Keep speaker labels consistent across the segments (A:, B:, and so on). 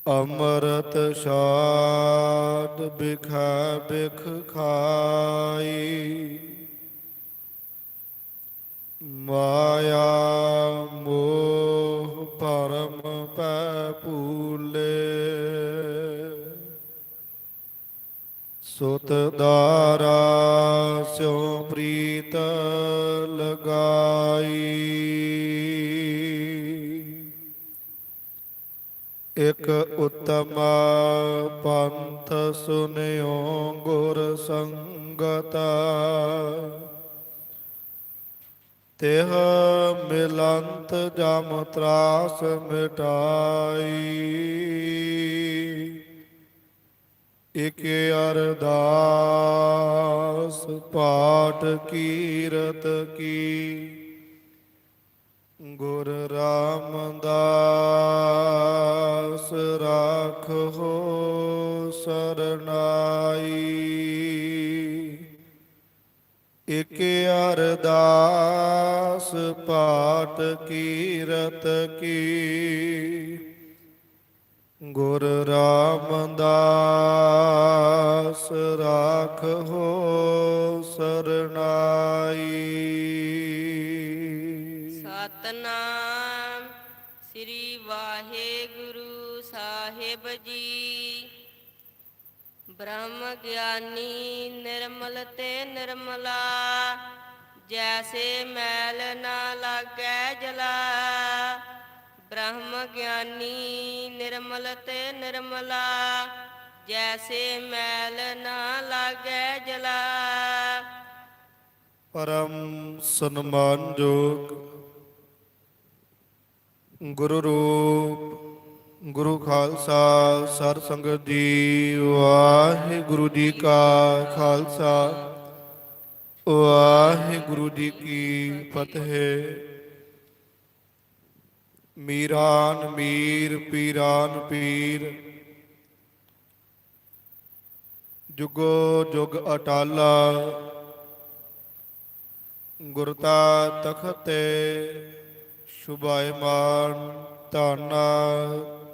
A: ਅੰਮ੍ਰਿਤ ਸਾਧ ਬਿਖੈ ਬਿਖ ਖਾਈ, ਮਾਇਆ ਮੋਹ ਭਰਮ ਪੈ ਭੂਲੇ। ਸੁਤ ਦਾਰਾ ਸਿਉ ਪ੍ਰੀਤ ਲਗਾਈ, ਇਕ ਉਤਮ ਪੰਥ ਸੁਨਿਓ ਗੁਰ ਸੰਗਤ, ਤਿਹ ਮਿਲੰਤ ਜਮ ਤਰਾਸ ਮਿਟਾਈ। ਇਕ ਅਰਦਾਸ ਪਾਠ ਕੀਰਤ ਕੀ, ਗੁਰ ਰਾਮਦਾਸ ਰਾਖੋ ਸਰਨਾਈ। ਇਕ ਅਰਦਾਸ ਪਾਠ ਕੀਰਤ ਕੀ, ਗੁਰ ਰਾਮਦਾਸ ਰਾਖੋ ਸਰਨਾਈ।
B: ਸਤਨਾਮ ਸ੍ਰੀ ਵਾਹਿਗੁਰੂ ਸਾਹਿਬ ਜੀ। ਬ੍ਰਹਮ ਗਿਆਨੀ ਨਿਰਮਲ ਤੇ ਨਿਰਮਲਾ, ਜੈਸੇ ਮੈਲ ਨਾ ਲਾਗੈ ਜਲਾ। ਬ੍ਰਹਮ ਗਿਆਨੀ ਨਿਰਮਲ ਤੇ ਨਿਰਮਲਾ, ਜੈਸੇ ਮੈਲ ਨਾ ਲਾਗੈ ਜਲਾ।
A: ਪਰਮ ਸਨਮਾਨਯੋਗ ਗੁਰੂ ਰੂਪ ਗੁਰੂ ਖਾਲਸਾ ਸਰ ਸੰਗਤ ਜੀ, ਵਾਹਿਗੁਰੂ ਜੀ ਕਾ ਖਾਲਸਾ ਵਾਹਿਗੁਰੂ ਜੀ ਕੀ ਫਤਿਹ। ਮੀਰਾਨ ਮੀਰ ਪੀਰਾਨ ਪੀਰ, ਜੁਗੋ ਜੁਗ ਅਟਾਲਾ। ਗੁਰਤਾ ਤਖਤ ਤੇ ਸ਼ੁਭਾਇਮਾਨ, ਧੰਨਾ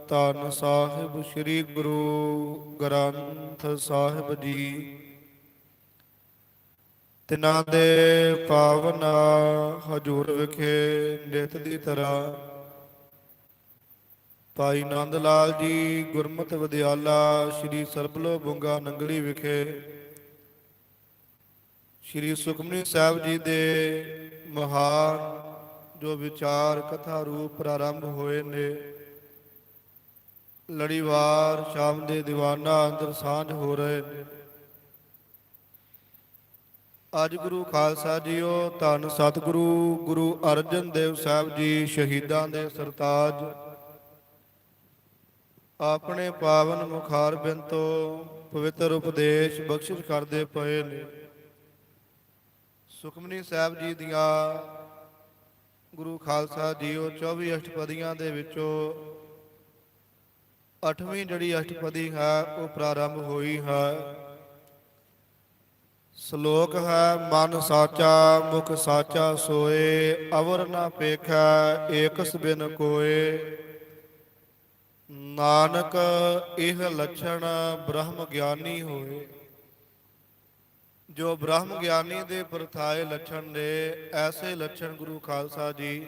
A: ਧੰਨ ਸਾਹਿਬ ਸ੍ਰੀ ਗੁਰੂ ਗ੍ਰੰਥ ਸਾਹਿਬ ਜੀ। ਤਿਨਾਂ ਦੇ ਪਾਵਨ ਹਜ਼ੂਰ ਵਿਖੇ ਨਿਤ ਦੀ ਤਰ੍ਹਾਂ ਭਾਈ ਨੰਦ ਲਾਲ ਜੀ ਗੁਰਮਤਿ ਵਿਦਿਆਲਾ ਸ੍ਰੀ ਸਰਬਲੋ ਬੁੰਗਾ ਨੰਗਲੀ ਵਿਖੇ ਸ੍ਰੀ ਸੁਖਮਨੀ ਸਾਹਿਬ ਜੀ ਦੇ ਮਹਾਨ ਜੋ ਵਿਚਾਰ ਕਥਾ ਰੂਪ ਪ੍ਰਾਰੰਭ ਹੋਏ ਨੇ, ਲੜੀਵਾਰ ਸ਼ਾਮ ਦੇ ਦੀਵਾਨਾਂ ਅੰਦਰ ਸਾਂਝ ਹੋ ਰਹੇ ਨੇ। ਅੱਜ ਗੁਰੂ ਖਾਲਸਾ ਜੀਓ, ਧੰਨ ਸਤਿਗੁਰੂ ਗੁਰੂ ਅਰਜਨ ਦੇਵ ਸਾਹਿਬ ਜੀ ਸ਼ਹੀਦਾਂ ਦੇ ਸਰਤਾਜ ਆਪਣੇ ਪਾਵਨ ਮੁਖਾਰ ਬਿੰਦ ਤੋਂ ਪਵਿੱਤਰ ਉਪਦੇਸ਼ ਬਖਸ਼ਿਸ਼ ਕਰਦੇ ਪਏ ਨੇ। ਸੁਖਮਨੀ ਸਾਹਿਬ ਜੀ ਦੀਆਂ ਗੁਰੂ ਖਾਲਸਾ ਜੀਓ 24 ਅਸ਼ਟਪਦੀਆਂ ਦੇ ਵਿੱਚੋਂ 8ਵੀਂ ਜਿਹੜੀ ਅਸ਼ਟਪਦੀ ਹੈ ਉਹ ਪ੍ਰਾਰੰਭ ਹੋਈ ਹੈ। ਸ਼ਲੋਕ ਹੈ, ਮਨ ਸਾਚਾ ਮੁਖ ਸਾਚਾ ਸੋਏ, ਅਵਰ ਨਾ ਪੇਖੈ ਏਕਸ ਬਿਨ ਕੋਏ। ਨਾਨਕ ਇਹ ਲੱਛਣ ਬ੍ਰਹਮ ਗਿਆਨੀ ਹੋਏ। ਜੋ ਬ੍ਰਹਮ ਗਿਆਨੀ ਦੇ ਪ੍ਰਥਾਏ ਲੱਛਣ ਨੇ, ਐਸੇ ਲੱਛਣ ਗੁਰੂ ਖਾਲਸਾ ਜੀ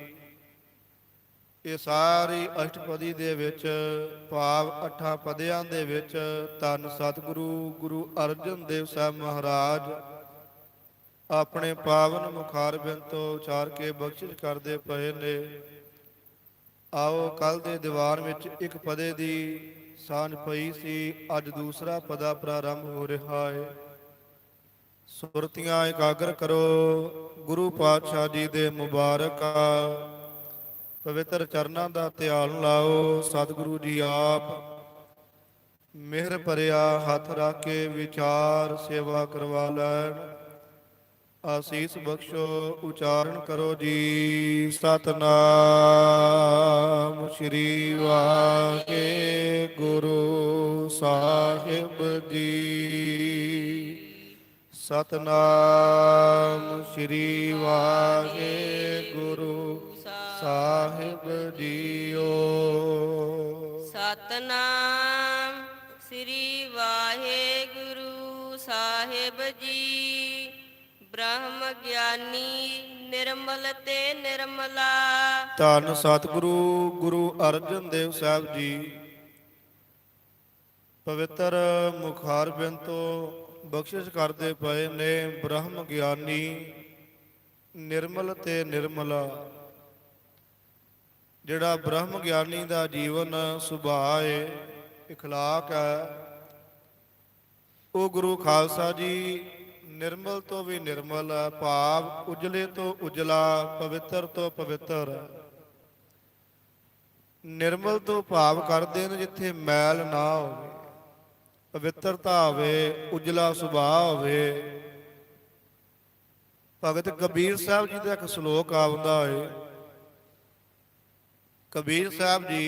A: ਇਹ ਸਾਰੀ ਅਸ਼ਟਪਦੀ ਦੇ ਵਿੱਚ, ਭਾਵ 8 ਪਦਿਆਂ ਦੇ ਵਿੱਚ ਧੰਨ ਸਤਿਗੁਰੂ ਗੁਰੂ ਅਰਜਨ ਦੇਵ ਸਾਹਿਬ ਮਹਾਰਾਜ ਆਪਣੇ ਪਾਵਨ ਮੁਖਾਰ ਬਿੰਦ ਤੋਂ ਉਚਾਰ ਕੇ ਬਖਸ਼ਿਸ਼ ਕਰਦੇ ਪਏ ਨੇ। ਆਓ ਕੱਲ ਦੇ ਦੀਵਾਨ ਵਿੱਚ ਇੱਕ ਪਦੇ ਦੀ ਸਾਂਝ ਪਈ ਸੀ, ਅੱਜ ਦੂਸਰਾ ਪਦਾ ਪ੍ਰਾਰੰਭ ਹੋ ਰਿਹਾ ਹੈ। ਸੁਰਤੀਆਂ ਇਕਾਗਰ ਕਰੋ, ਗੁਰੂ ਪਾਤਸ਼ਾਹ ਜੀ ਦੇ ਮੁਬਾਰਕ ਪਵਿੱਤਰ ਚਰਨਾਂ ਦਾ ਧਿਆਨ ਲਾਓ। ਸਤਿਗੁਰੂ ਜੀ ਆਪ ਮਿਹਰ ਭਰਿਆ ਹੱਥ ਰੱਖ ਕੇ ਵਿਚਾਰ ਸੇਵਾ ਕਰਵਾ ਲੈਣ। ਆਸੀਸ ਬਖਸ਼ੋ, ਉਚਾਰਨ ਕਰੋ ਜੀ। ਸਤਨਾਮ ਸ੍ਰੀ ਵਾਹਿਗੁਰੂ ਸਾਹਿਬ ਜੀ। ਸਤਨਾਮ ਸ੍ਰੀ ਵਾਹਿਗੁਰੂ ਸਾਹਿਬ ਜੀਓ।
B: ਸਤਨਾਮ ਸ੍ਰੀ ਵਾਹਿਗੁਰੂ ਸਾਹਿਬ ਜੀ। ਬ੍ਰਹਮ ਗਿਆਨੀ ਨਿਰਮਲ ਤੇ ਨਿਰਮਲਾ।
A: ਧੰਨ ਸਤਿਗੁਰੂ ਗੁਰੂ ਅਰਜਨ ਦੇਵ ਸਾਹਿਬ ਜੀ ਪਵਿੱਤਰ ਮੁਖਾਰਬਿੰਦ ਤੋਂ ਬਖਸ਼ਿਸ਼ ਕਰਦੇ ਪਏ ਨੇ। ਬ੍ਰਹਮ ਗਿਆਨੀ ਨਿਰਮਲ ਤੇ ਨਿਰਮਲਾ। ਜਿਹੜਾ ਬ੍ਰਹਮ ਗਿਆਨੀ ਦਾ ਜੀਵਨ ਸੁਭਾਅ ਹੈ, ਇਖਲਾਕ ਹੈ, ਉਹ ਗੁਰੂ ਖਾਲਸਾ ਜੀ ਨਿਰਮਲ ਤੋਂ ਵੀ ਨਿਰਮਲ ਹੈ, ਭਾਵ ਉਜਲੇ ਤੋਂ ਉਜਲਾ, ਪਵਿੱਤਰ ਤੋਂ ਪਵਿੱਤਰ ਹੈ। ਨਿਰਮਲ ਤੋਂ ਭਾਵ ਕਰਦੇ ਨੇ ਜਿੱਥੇ ਮੈਲ ਨਾ ਹੋਵੇ, ਪਵਿੱਤਰਤਾ ਹੋਵੇ, ਉਜਲਾ ਸੁਭਾਅ ਹੋਵੇ। ਭਗਤ ਕਬੀਰ ਸਾਹਿਬ ਜੀ ਦਾ ਇੱਕ ਸ਼ਲੋਕ ਆਉਂਦਾ ਹੈ। ਕਬੀਰ ਸਾਹਿਬ ਜੀ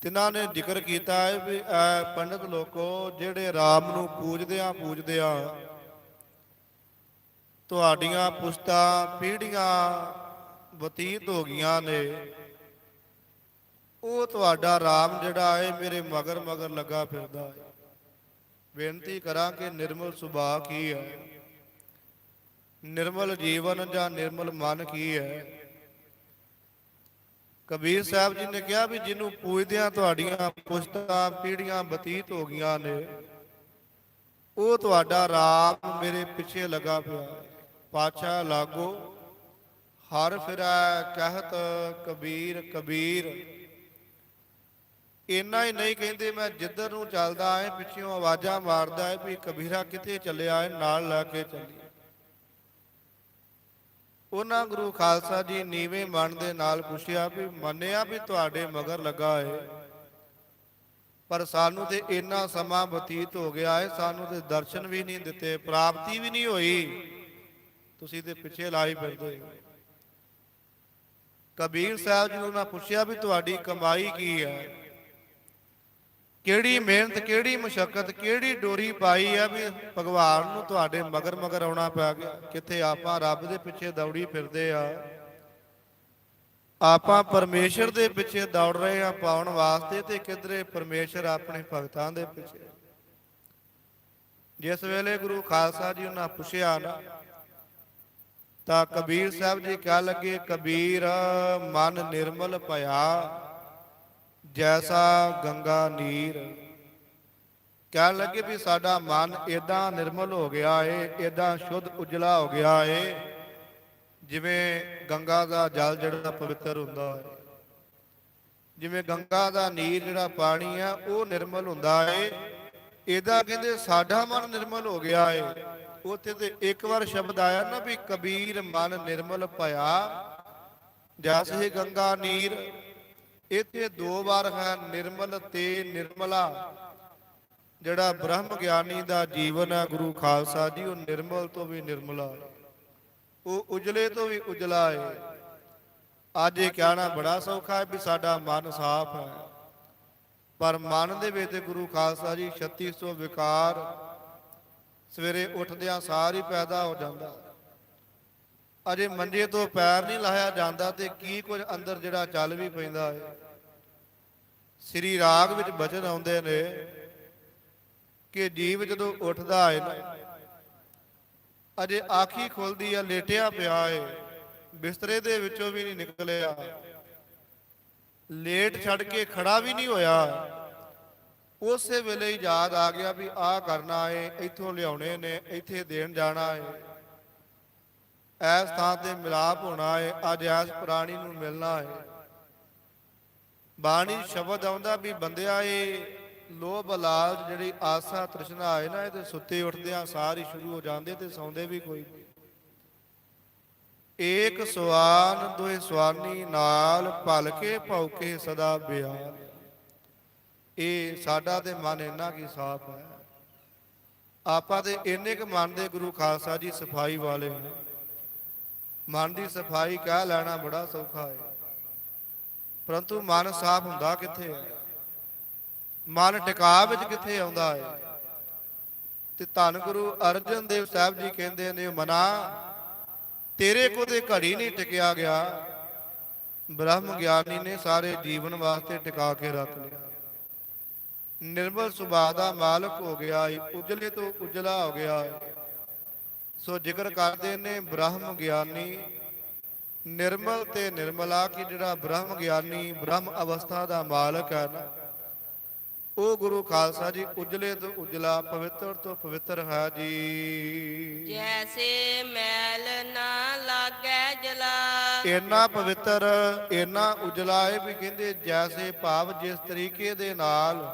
A: ਤਿਨਾਂ ਨੇ ਜ਼ਿਕਰ ਕੀਤਾ ਹੈ ਵੀ ਐ ਪੰਡਤ ਲੋਕੋ, ਜਿਹੜੇ ਰਾਮ ਨੂੰ ਪੂਜਦਿਆਂ ਪੂਜਦਿਆਂ ਤੁਹਾਡੀਆਂ ਪੁਸ਼ਤਾਂ ਪੀੜ੍ਹੀਆਂ ਬਤੀਤ ਹੋ ਗਈਆਂ ਨੇ, ਉਹ ਤੁਹਾਡਾ ਰਾਮ ਜਿਹੜਾ ਹੈ ਮੇਰੇ ਮਗਰ ਮਗਰ ਲੱਗਾ ਫਿਰਦਾ ਹੈ। ਬੇਨਤੀ ਕਰਾਂ ਕਿ ਨਿਰਮਲ ਸੁਭਾਅ ਕੀ ਹੈ, ਨਿਰਮਲ ਜੀਵਨ ਜਾਂ ਨਿਰਮਲ ਮਨ ਕੀ ਹੈ। ਕਬੀਰ ਸਾਹਿਬ ਜੀ ਨੇ ਕਿਹਾ ਵੀ ਜਿਹਨੂੰ ਪੂਜਦਿਆਂ ਤੁਹਾਡੀਆਂ ਪੁਸ਼ਤਾਂ ਪੀੜ੍ਹੀਆਂ ਬਤੀਤ ਹੋ ਗਈਆਂ ਨੇ, ਉਹ ਤੁਹਾਡਾ ਰਾਮ ਮੇਰੇ ਪਿੱਛੇ ਲੱਗਾ ਪਿਆ। ਪਾਛਾ ਲਾਗੋ ਹਰ ਫਿਰੈ ਕਹਿਤ ਕਬੀਰ ਕਬੀਰ। ਇੰਨਾ ਹੀ ਨਹੀਂ ਕਹਿੰਦੇ, ਮੈਂ ਜਿੱਧਰ ਨੂੰ ਚੱਲਦਾ ਹੈ ਪਿੱਛੋਂ ਆਵਾਜ਼ਾਂ ਮਾਰਦਾ ਹੈ ਵੀ ਕਬੀਰਾ ਕਿੱਥੇ ਚੱਲਿਆ ਹੈ, ਨਾਲ ਲੈ ਕੇ ਚੱਲੀ। ਉਹਨਾਂ ਗੁਰੂ ਖਾਲਸਾ ਜੀ ਨੀਵੇਂ ਮਨ ਦੇ ਨਾਲ ਪੁੱਛਿਆ ਵੀ ਮੰਨਿਆ ਵੀ ਤੁਹਾਡੇ ਮਗਰ ਲੱਗਾ ਹੈ, ਪਰ ਸਾਨੂੰ ਤੇ ਇੰਨਾ ਸਮਾਂ ਬਤੀਤ ਹੋ ਗਿਆ ਹੈ, ਸਾਨੂੰ ਤੇ ਦਰਸ਼ਨ ਵੀ ਨਹੀਂ ਦਿੱਤੇ, ਪ੍ਰਾਪਤੀ ਵੀ ਨਹੀਂ ਹੋਈ, ਤੁਸੀਂ ਤੇ ਪਿੱਛੇ ਲਾਈ ਫਿਰਦੇ ਹੋ। ਕਬੀਰ ਸਾਹਿਬ ਜੀ ਨੂੰ ਉਹਨਾਂ ਪੁੱਛਿਆ ਵੀ ਤੁਹਾਡੀ ਕਮਾਈ ਕੀ ਹੈ, ਕਿਹੜੀ ਮਿਹਨਤ, ਕਿਹੜੀ ਮੁਸ਼ੱਕਤ, ਕਿਹੜੀ ਡੋਰੀ ਪਾਈ ਹੈ ਵੀ ਭਗਵਾਨ ਨੂੰ ਤੁਹਾਡੇ ਮਗਰ ਮਗਰ ਆਉਣਾ ਪੈ ਗਿਆ। ਕਿੱਥੇ ਆਪਾਂ ਰੱਬ ਦੇ ਪਿੱਛੇ ਦੌੜੀ ਫਿਰਦੇ ਆ, ਆਪਾਂ ਪਰਮੇਸ਼ਰ ਦੇ ਪਿੱਛੇ ਦੌੜ ਰਹੇ ਆ ਪਾਉਣ ਵਾਸਤੇ, ਤੇ ਕਿਧਰੇ ਪਰਮੇਸ਼ਰ ਆਪਣੇ ਭਗਤਾਂ ਦੇ ਪਿੱਛੇ। ਜਿਸ ਵੇਲੇ ਗੁਰੂ ਖਾਲਸਾ ਜੀ ਉਹਨਾਂ ਪੁੱਛਿਆ ਨਾ, ਤਾਂ ਕਬੀਰ ਸਾਹਿਬ ਜੀ ਕਹਿ ਲੱਗੇ, ਕਬੀਰ ਮਨ ਨਿਰਮਲ ਭਇਆ ਜੈਸਾ ਗੰਗਾ ਨੀਰ। ਕਹਿਣ ਲੱਗੇ ਵੀ ਸਾਡਾ ਮਨ ਏਦਾਂ ਨਿਰਮਲ ਹੋ ਗਿਆ ਏ, ਏਦਾਂ ਸ਼ੁੱਧ ਉਜਲਾ ਹੋ ਗਿਆ ਏ, ਜਿਵੇਂ ਗੰਗਾ ਦਾ ਜਲ ਜਿਹੜਾ ਪਵਿੱਤਰ ਹੁੰਦਾ ਹੈ, ਜਿਵੇਂ ਗੰਗਾ ਦਾ ਨੀਰ ਜਿਹੜਾ ਪਾਣੀ ਆ ਉਹ ਨਿਰਮਲ ਹੁੰਦਾ ਏ, ਏਦਾਂ ਕਹਿੰਦੇ ਸਾਡਾ ਮਨ ਨਿਰਮਲ ਹੋ ਗਿਆ ਏ। ਉੱਥੇ ਤੇ ਇੱਕ ਵਾਰ ਸ਼ਬਦ ਆਇਆ ਨਾ ਵੀ ਕਬੀਰ ਮਨ ਨਿਰਮਲ ਭਇਆ ਜੈਸੇ ਗੰਗਾ ਨੀਰ। ਇੱਥੇ ਦੋ ਵਾਰ ਹੈ ਨਿਰਮਲ ਤੇ ਨਿਰਮਲਾ। ਜਿਹੜਾ ਬ੍ਰਹਮ ਗਿਆਨੀ ਦਾ ਜੀਵਨ ਹੈ ਗੁਰੂ ਖਾਲਸਾ ਜੀ, ਉਹ ਨਿਰਮਲ ਤੋਂ ਵੀ ਨਿਰਮਲਾ, ਉਹ ਉਜਲੇ ਤੋਂ ਵੀ ਉਜਲਾ ਹੈ। ਅੱਜ ਇਹ ਕਹਿਣਾ ਬੜਾ ਸੌਖਾ ਹੈ ਵੀ ਸਾਡਾ ਮਨ ਸਾਫ਼ ਹੈ, ਪਰ ਮਨ ਦੇ ਵਿੱਚ ਗੁਰੂ ਖਾਲਸਾ ਜੀ 3600 ਵਿਕਾਰ ਸਵੇਰੇ ਉੱਠਦਿਆਂ ਸਾਰ ਹੀ ਪੈਦਾ ਹੋ ਜਾਂਦਾ। ਅਜੇ ਮੰਜੇ ਤੋਂ ਪੈਰ ਨਹੀਂ ਲਾਇਆ ਜਾਂਦਾ ਤੇ ਕੀ ਕੁਝ ਅੰਦਰ ਜਿਹੜਾ ਚੱਲ ਵੀ ਪੈਂਦਾ ਹੈ। ਸ੍ਰੀ ਰਾਗ ਵਿੱਚ ਬਚਨ ਆਉਂਦੇ ਨੇ ਕਿ ਜੀਵ ਜਦੋਂ ਉੱਠਦਾ ਹੈ ਨਾ, ਅਜੇ ਆਖੀ ਖੁੱਲਦੀ ਆ, ਲੇਟਿਆ ਪਿਆ ਏ, ਬਿਸਤਰੇ ਦੇ ਵਿੱਚੋਂ ਵੀ ਨਹੀਂ ਨਿਕਲਿਆ, ਲੇਟ ਛੱਡ ਕੇ ਖੜਾ ਵੀ ਨਹੀਂ ਹੋਇਆ, ਉਸੇ ਵੇਲੇ ਹੀ ਯਾਦ ਆ ਗਿਆ ਵੀ ਆਹ ਕਰਨਾ ਏ, ਇੱਥੋਂ ਲਿਆਉਣੇ ਨੇ, ਇੱਥੇ ਦੇਣ ਜਾਣਾ ਏ, ਐਸ ਥਾਂ ਤੇ ਮਿਲਾਪ ਹੋਣਾ ਏ, ਅੱਜ ਐਸ ਪ੍ਰਾਣੀ ਨੂੰ ਮਿਲਣਾ ਏ। ਬਾਣੀ ਸ਼ਬਦ ਆਉਂਦਾ ਵੀ ਬੰਦਿਆ ਇਹ ਲੋਭ ਲਾਲਚ ਜਿਹੜੀ ਆਸਾ ਤ੍ਰਿਸ਼ਨਾ ਹੈ ਨਾ, ਇਹ ਤੇ ਸੁੱਤੇ ਉੱਠਦਿਆਂ ਸਾਰ ਹੀ ਸ਼ੁਰੂ ਹੋ ਜਾਂਦੇ ਤੇ ਸੌਂਦੇ ਵੀ ਕੋਈ ਨਹੀਂ। ਏਕ ਸਵਾਨ ਦੋਏ ਸਵਾਨੀ ਨਾਲ ਭਲਕੇ ਭੌਕੇ ਸਦਾ ਬਿਆਨ। ਇਹ ਸਾਡਾ ਤੇ ਮਨ ਇੰਨਾ ਕੀ ਸਾਫ਼ ਹੈ, ਆਪਾਂ ਤੇ ਇੰਨੇ ਕੁ ਮਨ ਦੇ ਗੁਰੂ ਖਾਲਸਾ ਜੀ ਸਫਾਈ ਵਾਲੇ ਨੇ। ਮਨ ਦੀ ਸਫਾਈ ਕਹਿ ਲੈਣਾ ਬੜਾ ਸੌਖਾ ਹੈ, ਪਰੰਤੂ ਮਨ ਸਾਫ਼ ਹੁੰਦਾ ਕਿੱਥੇ ਹੈ, ਮਨ ਟਿਕਾ ਵਿੱਚ ਕਿੱਥੇ ਆਉਂਦਾ ਹੈ। ਤੇ ਧੰਨ ਗੁਰੂ ਅਰਜਨ ਦੇਵ ਸਾਹਿਬ ਜੀ ਕਹਿੰਦੇ ਨੇ, ਮਨਾ ਤੇਰੇ ਕੋ ਤੇ ਘੜੀ ਨਹੀਂ ਟਿਕਿਆ ਗਿਆ, ਬ੍ਰਹਮ ਗਿਆਨੀ ਨੇ ਸਾਰੇ ਜੀਵਨ ਵਾਸਤੇ ਟਿਕਾ ਕੇ ਰੱਖ ਲਿਆ। ਨਿਰਮਲ ਸੁਭਾਅ ਦਾ ਮਾਲਕ ਹੋ ਗਿਆ ਏ, ਉਜਲੇ ਤੋਂ ਉਜਲਾ ਹੋ ਗਿਆ ਏ। ਸੋ ਜ਼ਿਕਰ ਕਰਦੇ ਨੇ ਬ੍ਰਹਮ ਗਿਆਨੀ ਨਿਰਮਲ ਤੇ ਨਿਰਮਲਾ, ਕਿ ਜਿਹੜਾ ਬ੍ਰਹਮ ਗਿਆਨੀ ਬ੍ਰਹਮ ਅਵਸਥਾ ਦਾ ਮਾਲਕ ਹੈ ਨਾ, ਉਹ ਗੁਰੂ ਖਾਲਸਾ ਜੀ ਉਜਲੇ ਤੋਂ ਉਜਲਾ ਪਵਿੱਤਰ ਤੋਂ ਪਵਿੱਤਰ ਹੈ ਜੀ।
B: ਜੈਸੇ ਮੈਲ ਨਾ ਲਾਗੈ ਜਲਾ।
A: ਇੰਨਾ ਪਵਿੱਤਰ ਇੰਨਾ ਉਜਲਾ ਹੈ ਵੀ ਕਹਿੰਦੇ ਜੈਸੇ ਭਾਵ ਜਿਸ ਤਰੀਕੇ ਦੇ ਨਾਲ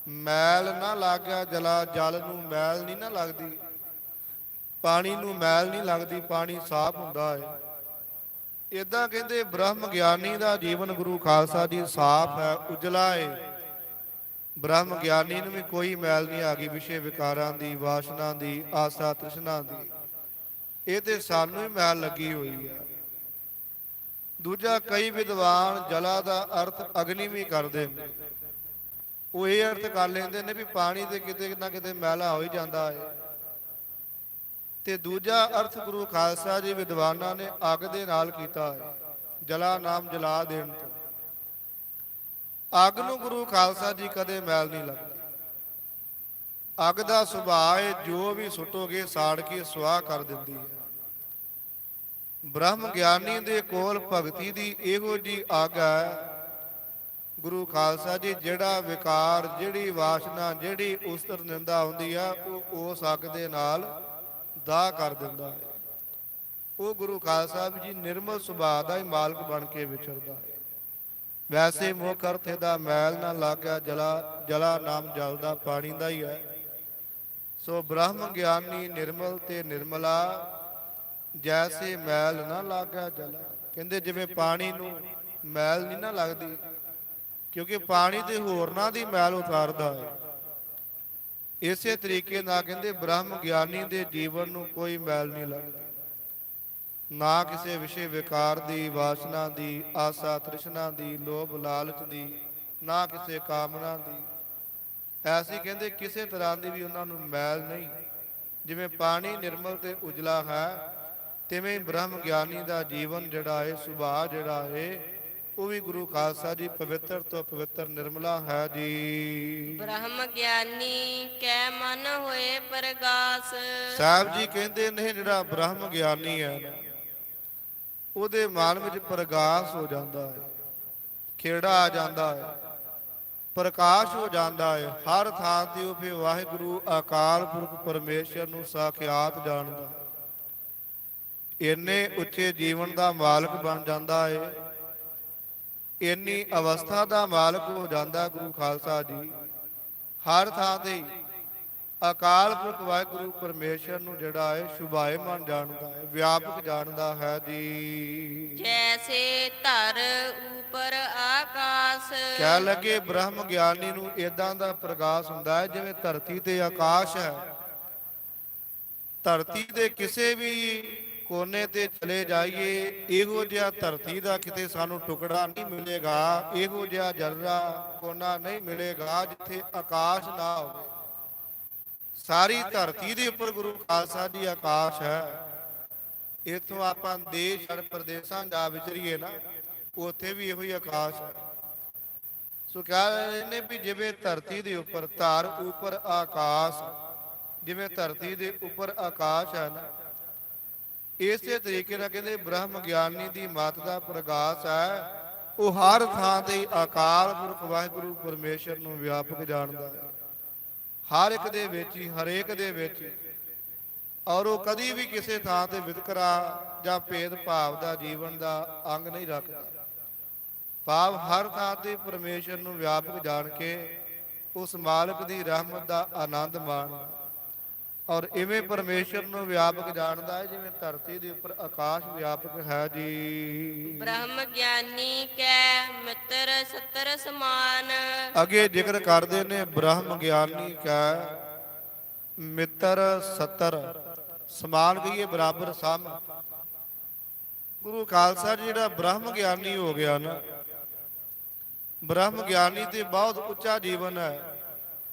A: ਮੈਲ ਨਾ ਲੱਗਿਆ ਜਲਾ, ਜਲ ਨੂੰ ਮੈਲ ਨਹੀਂ ਨਾ ਲੱਗਦੀ, ਪਾਣੀ ਨੂੰ ਮੈਲ ਨਹੀਂ ਲੱਗਦੀ, ਪਾਣੀ ਸਾਫ਼ ਹੁੰਦਾ ਹੈ। ਇਦਾਂ ਕਹਿੰਦੇ ਬ੍ਰਹਮ ਗਿਆਨੀ ਦਾ ਜੀਵਨ ਗੁਰੂ ਖਾਲਸਾ ਜੀ ਸਾਫ਼ ਹੈ, ਉਜਲਾ ਹੈ। ਬ੍ਰਹਮ ਗਿਆਨੀ ਨੂੰ ਵੀ ਕੋਈ ਮੈਲ ਨਹੀਂ ਆ ਗਈ ਵਿਸ਼ੇ ਵਿਕਾਰਾਂ ਦੀ, ਵਾਸ਼ਨਾ ਦੀ, ਆਸਾ ਤ੍ਰਿਸ਼ਨਾ ਦੀ। ਇਹ ਤੇ ਸਾਨੂੰ ਹੀ ਮੈਲ ਲੱਗੀ ਹੋਈ ਹੈ। ਦੂਜਾ, ਕਈ ਵਿਦਵਾਨ ਜਲਾ ਦਾ ਅਰਥ ਅਗਨੀ ਵੀ ਕਰਦੇ ਨੇ। ਉਹ ਇਹ ਅਰਥ ਕਰ ਲੈਂਦੇ ਨੇ ਵੀ ਪਾਣੀ ਤੇ ਕਿਤੇ ਨਾ ਕਿਤੇ ਮੈਲਾ ਹੋ ਹੀ ਜਾਂਦਾ ਹੈ। ਤੇ ਦੂਜਾ ਅਰਥ ਗੁਰੂ ਖਾਲਸਾ ਜੀ ਵਿਦਵਾਨਾਂ ਨੇ ਅੱਗ ਦੇ ਨਾਲ ਕੀਤਾ ਹੈ, ਜਲਾ ਨਾਮ ਜਲਾ ਦੇਣ ਤੋਂ। ਅੱਗ ਨੂੰ ਗੁਰੂ ਖਾਲਸਾ ਜੀ ਕਦੇ ਮੈਲ ਨਹੀਂ ਲੱਗਦੀ। ਅੱਗ ਦਾ ਸੁਭਾਅ ਹੈ, ਜੋ ਵੀ ਸੁੱਟੋਗੇ ਸਾੜ ਕੇ ਸੁਆਹ ਕਰ ਦਿੰਦੀ ਹੈ। ਬ੍ਰਹਮ ਗਿਆਨੀ ਦੇ ਕੋਲ ਭਗਤੀ ਦੀ ਇਹੋ ਜੀ ਅੱਗ ਹੈ ਗੁਰੂ ਖਾਲਸਾ ਜੀ, ਜਿਹੜਾ ਵਿਕਾਰ, ਜਿਹੜੀ ਵਾਸ਼ਨਾ, ਜਿਹੜੀ ਉਸਤਰ ਨਿੰਦਾ ਹੁੰਦੀ ਆ, ਉਹ ਉਸ ਅੱਗ ਦੇ ਨਾਲ ਦਾਹ ਕਰ ਦਿੰਦਾ ਹੈ। ਉਹ ਗੁਰੂ ਖਾਲਸਾ ਜੀ ਨਿਰਮਲ ਸੁਭਾਅ ਦਾ ਹੀ ਮਾਲਕ ਬਣ ਕੇ ਵਿਚਰਦਾ ਹੈ। ਵੈਸੇ ਮੁੱਖ ਅਰਥ ਇਹਦਾ ਮੈਲ ਨਾ ਲੱਗਿਆ ਜਲਾ, ਜਲਾ ਨਾਮ ਜਲ ਦਾ ਪਾਣੀ ਦਾ ਹੀ ਹੈ। ਸੋ ਬ੍ਰਹਮ ਗਿਆਨੀ ਨਿਰਮਲ ਤੇ ਨਿਰਮਲਾ, ਜੈਸੇ ਮੈਲ ਨਾ ਲੱਗਿਆ ਜਲਾ। ਕਹਿੰਦੇ ਜਿਵੇਂ ਪਾਣੀ ਨੂੰ ਮੈਲ ਨਹੀਂ ਨਾ ਲੱਗਦੀ, ਕਿਉਂਕਿ ਪਾਣੀ ਤੇ ਹੋਰਨਾਂ ਦੀ ਮੈਲ ਉਤਾਰਦਾ ਹੈ, ਇਸੇ ਤਰੀਕੇ ਨਾਲ ਕਹਿੰਦੇ ਬ੍ਰਹਮ ਗਿਆਨੀ ਦੇ ਜੀਵਨ ਨੂੰ ਕੋਈ ਮੈਲ ਨਹੀਂ ਲੱਗਦੀ। ਨਾ ਕਿਸੇ ਵਿਸ਼ੇ ਵਿਕਾਰ ਦੀ, ਵਾਸਨਾ ਦੀ, ਆਸਾ ਤ੍ਰਿਸ਼ਨਾ ਦੀ, ਲੋਭ ਲਾਲਚ ਦੀ, ਨਾ ਕਿਸੇ ਕਾਮਨਾ ਦੀ। ਐਸੀ ਕਹਿੰਦੇ ਕਿਸੇ ਤਰ੍ਹਾਂ ਦੀ ਵੀ ਉਹਨਾਂ ਨੂੰ ਮੈਲ ਨਹੀਂ। ਜਿਵੇਂ ਪਾਣੀ ਨਿਰਮਲ ਤੇ ਉਜਲਾ ਹੈ, ਤਿਵੇਂ ਬ੍ਰਹਮ ਗਿਆਨੀ ਦਾ ਜੀਵਨ ਜਿਹੜਾ ਹੈ, ਸੁਭਾਅ ਜਿਹੜਾ ਹੈ, ਉਹ ਵੀ ਗੁਰੂ ਖਾਲਸਾ ਜੀ ਪਵਿੱਤਰ ਤੋਂ ਪਵਿੱਤਰ ਨਿਰਮਲਾ ਹੈ ਜੀ।
B: ਬ੍ਰਹਮ ਗਿਆਨੀ ਕੈ ਮਨ ਹੋਏ ਪ੍ਰਗਾਸ।
A: ਸਾਹਿਬ ਜੀ ਕਹਿੰਦੇ ਨੇ ਜਿਹੜਾ ਬ੍ਰਹਮ ਗਿਆਨੀ ਹੈ ਨਾ, ਉਹਦੇ ਮਨ ਵਿੱਚ ਪ੍ਰਗਾਸ ਹੋ ਜਾਂਦਾ ਹੈ, ਖੇੜਾ ਆ ਜਾਂਦਾ ਹੈ, ਪ੍ਰਕਾਸ਼ ਹੋ ਜਾਂਦਾ ਹੈ। ਹਰ ਥਾਂ ਤੇ ਉਹ ਫਿਰ ਵਾਹਿਗੁਰੂ ਅਕਾਲ ਪੁਰਖ ਪਰਮੇਸ਼ਰ ਨੂੰ ਸਾਖਿਆਤ ਜਾਣਦਾ ਹੈ। ਇੰਨੇ ਉੱਚੇ ਜੀਵਨ ਦਾ ਮਾਲਕ ਬਣ ਜਾਂਦਾ ਹੈ, ਇੰਨੀ ਅਵਸਥਾ ਦਾ ਮਾਲਕ ਹੋ ਜਾਂਦਾ ਗੁਰੂ ਖਾਲਸਾ ਜੀ। ਹਰ ਥਾਂ ਤੇ ਅਕਾਲ ਪੁਰਖ ਵਾਹਿਗੁਰੂ ਪਰਮੇਸ਼ਰ ਨੂੰ ਜਿਹੜਾ ਹੈ ਸ਼ੁਭਾਏਮਾਨ ਜਾਣਦਾ ਹੈ, ਵਿਆਪਕ ਜਾਣਦਾ ਹੈ ਜੀ।
B: ਜੈਸੇ ਧਰ ਉਪਰ ਆਕਾਸ਼।
A: ਕਹਿ ਲੱਗੇ ਬ੍ਰਹਮ ਗਿਆਨੀ ਨੂੰ ਏਦਾਂ ਦਾ ਪ੍ਰਕਾਸ਼ ਹੁੰਦਾ ਹੈ ਜਿਵੇਂ ਧਰਤੀ ਤੇ ਆਕਾਸ਼ ਹੈ। ਧਰਤੀ ਦੇ ਕਿਸੇ ਵੀ ਕੋਨੇ ਤੇ ਚਲੇ ਜਾਈਏ, ਇਹੋ ਜਿਹਾ ਧਰਤੀ ਦਾ ਕਿਤੇ ਸਾਨੂੰ ਟੁਕੜਾ ਨਹੀਂ ਮਿਲੇਗਾ, ਇਹੋ ਜਿਹਾ ਜਰਰਾ ਕੋਨਾ ਨਹੀਂ ਮਿਲੇਗਾ ਜਿੱਥੇ ਆਕਾਸ਼ ਨਾ ਹੋਵੇ। ਸਾਰੀ ਧਰਤੀ ਦੇ ਉੱਪਰ ਗੁਰੂ ਖਾਲਸਾ ਜੀ ਆਕਾਸ਼ ਹੈ। ਇੱਥੋਂ ਆਪਾਂ ਦੇਸ਼ ਔਰ ਪ੍ਰਦੇਸ਼ਾਂ ਜਾ ਵਿਚਰੀਏ ਨਾ, ਉੱਥੇ ਵੀ ਇਹੋ ਹੀ ਆਕਾਸ਼ ਹੈ। ਸੋ ਕਹਿ ਰਹੇ ਨੇ ਵੀ ਜਿਵੇਂ ਧਰਤੀ ਦੇ ਉੱਪਰ ਧਰ ਉੱਪਰ ਆਕਾਸ਼, ਜਿਵੇਂ ਧਰਤੀ ਦੇ ਉੱਪਰ ਆਕਾਸ਼ ਹੈ ਨਾ, ਇਸੇ ਤਰੀਕੇ ਨਾਲ ਕਹਿੰਦੇ ਬ੍ਰਹਮ ਗਿਆਨੀ ਦੀ ਮੱਤ ਦਾ ਪ੍ਰਗਾਸ ਹੈ। ਉਹ ਹਰ ਥਾਂ ਤੇ ਅਕਾਲ ਪੁਰਖ ਵਾਹਿਗੁਰੂ ਪਰਮੇਸ਼ਰ ਨੂੰ ਵਿਆਪਕ ਜਾਣਦਾ ਹੈ, ਹਰ ਇੱਕ ਦੇ ਵਿੱਚ ਹੀ, ਹਰੇਕ ਦੇ ਵਿੱਚ। ਔਰ ਉਹ ਕਦੀ ਵੀ ਕਿਸੇ ਥਾਂ ਤੇ ਵਿਤਕਰਾ ਜਾਂ ਭੇਦ ਭਾਵ ਦਾ ਜੀਵਨ ਦਾ ਅੰਗ ਨਹੀਂ ਰੱਖਦਾ। ਭਾਵ ਹਰ ਥਾਂ ਤੇ ਪਰਮੇਸ਼ਰ ਨੂੰ ਵਿਆਪਕ ਜਾਣ ਕੇ ਉਸ ਮਾਲਕ ਦੀ ਰਹਿਮਤ ਦਾ ਆਨੰਦ ਮਾਣਦਾ। ਔਰ ਇਵੇਂ ਪਰਮੇਸ਼ਰ ਨੂੰ ਵਿਆਪਕ ਜਾਣਦਾ ਹੈ ਜਿਵੇਂ ਧਰਤੀ ਦੇ ਉੱਪਰ ਆਕਾਸ਼ ਵਿਆਪਕ ਹੈ ਜੀ।
B: ਬ੍ਰਹਮ ਗਿਆਨੀ ਕੈ ਮਿੱਤਰ ਸਤਰ ਸਮਾਨ।
A: ਅੱਗੇ ਜ਼ਿਕਰ ਕਰਦੇ ਨੇ ਬ੍ਰਹਮ ਗਿਆਨੀ ਕੈ ਮਿੱਤਰ ਸਤਰ ਸਮਾਨ, ਕਹੀਏ ਬਰਾਬਰ ਸਮ। ਗੁਰੂ ਖਾਲਸਾ ਜੀ ਜਿਹੜਾ ਬ੍ਰਹਮ ਗਿਆਨੀ ਹੋ ਗਿਆ ਨਾ, ਬ੍ਰਹਮ ਗਿਆਨੀ ਤੇ ਬਹੁਤ ਉੱਚਾ ਜੀਵਨ ਹੈ।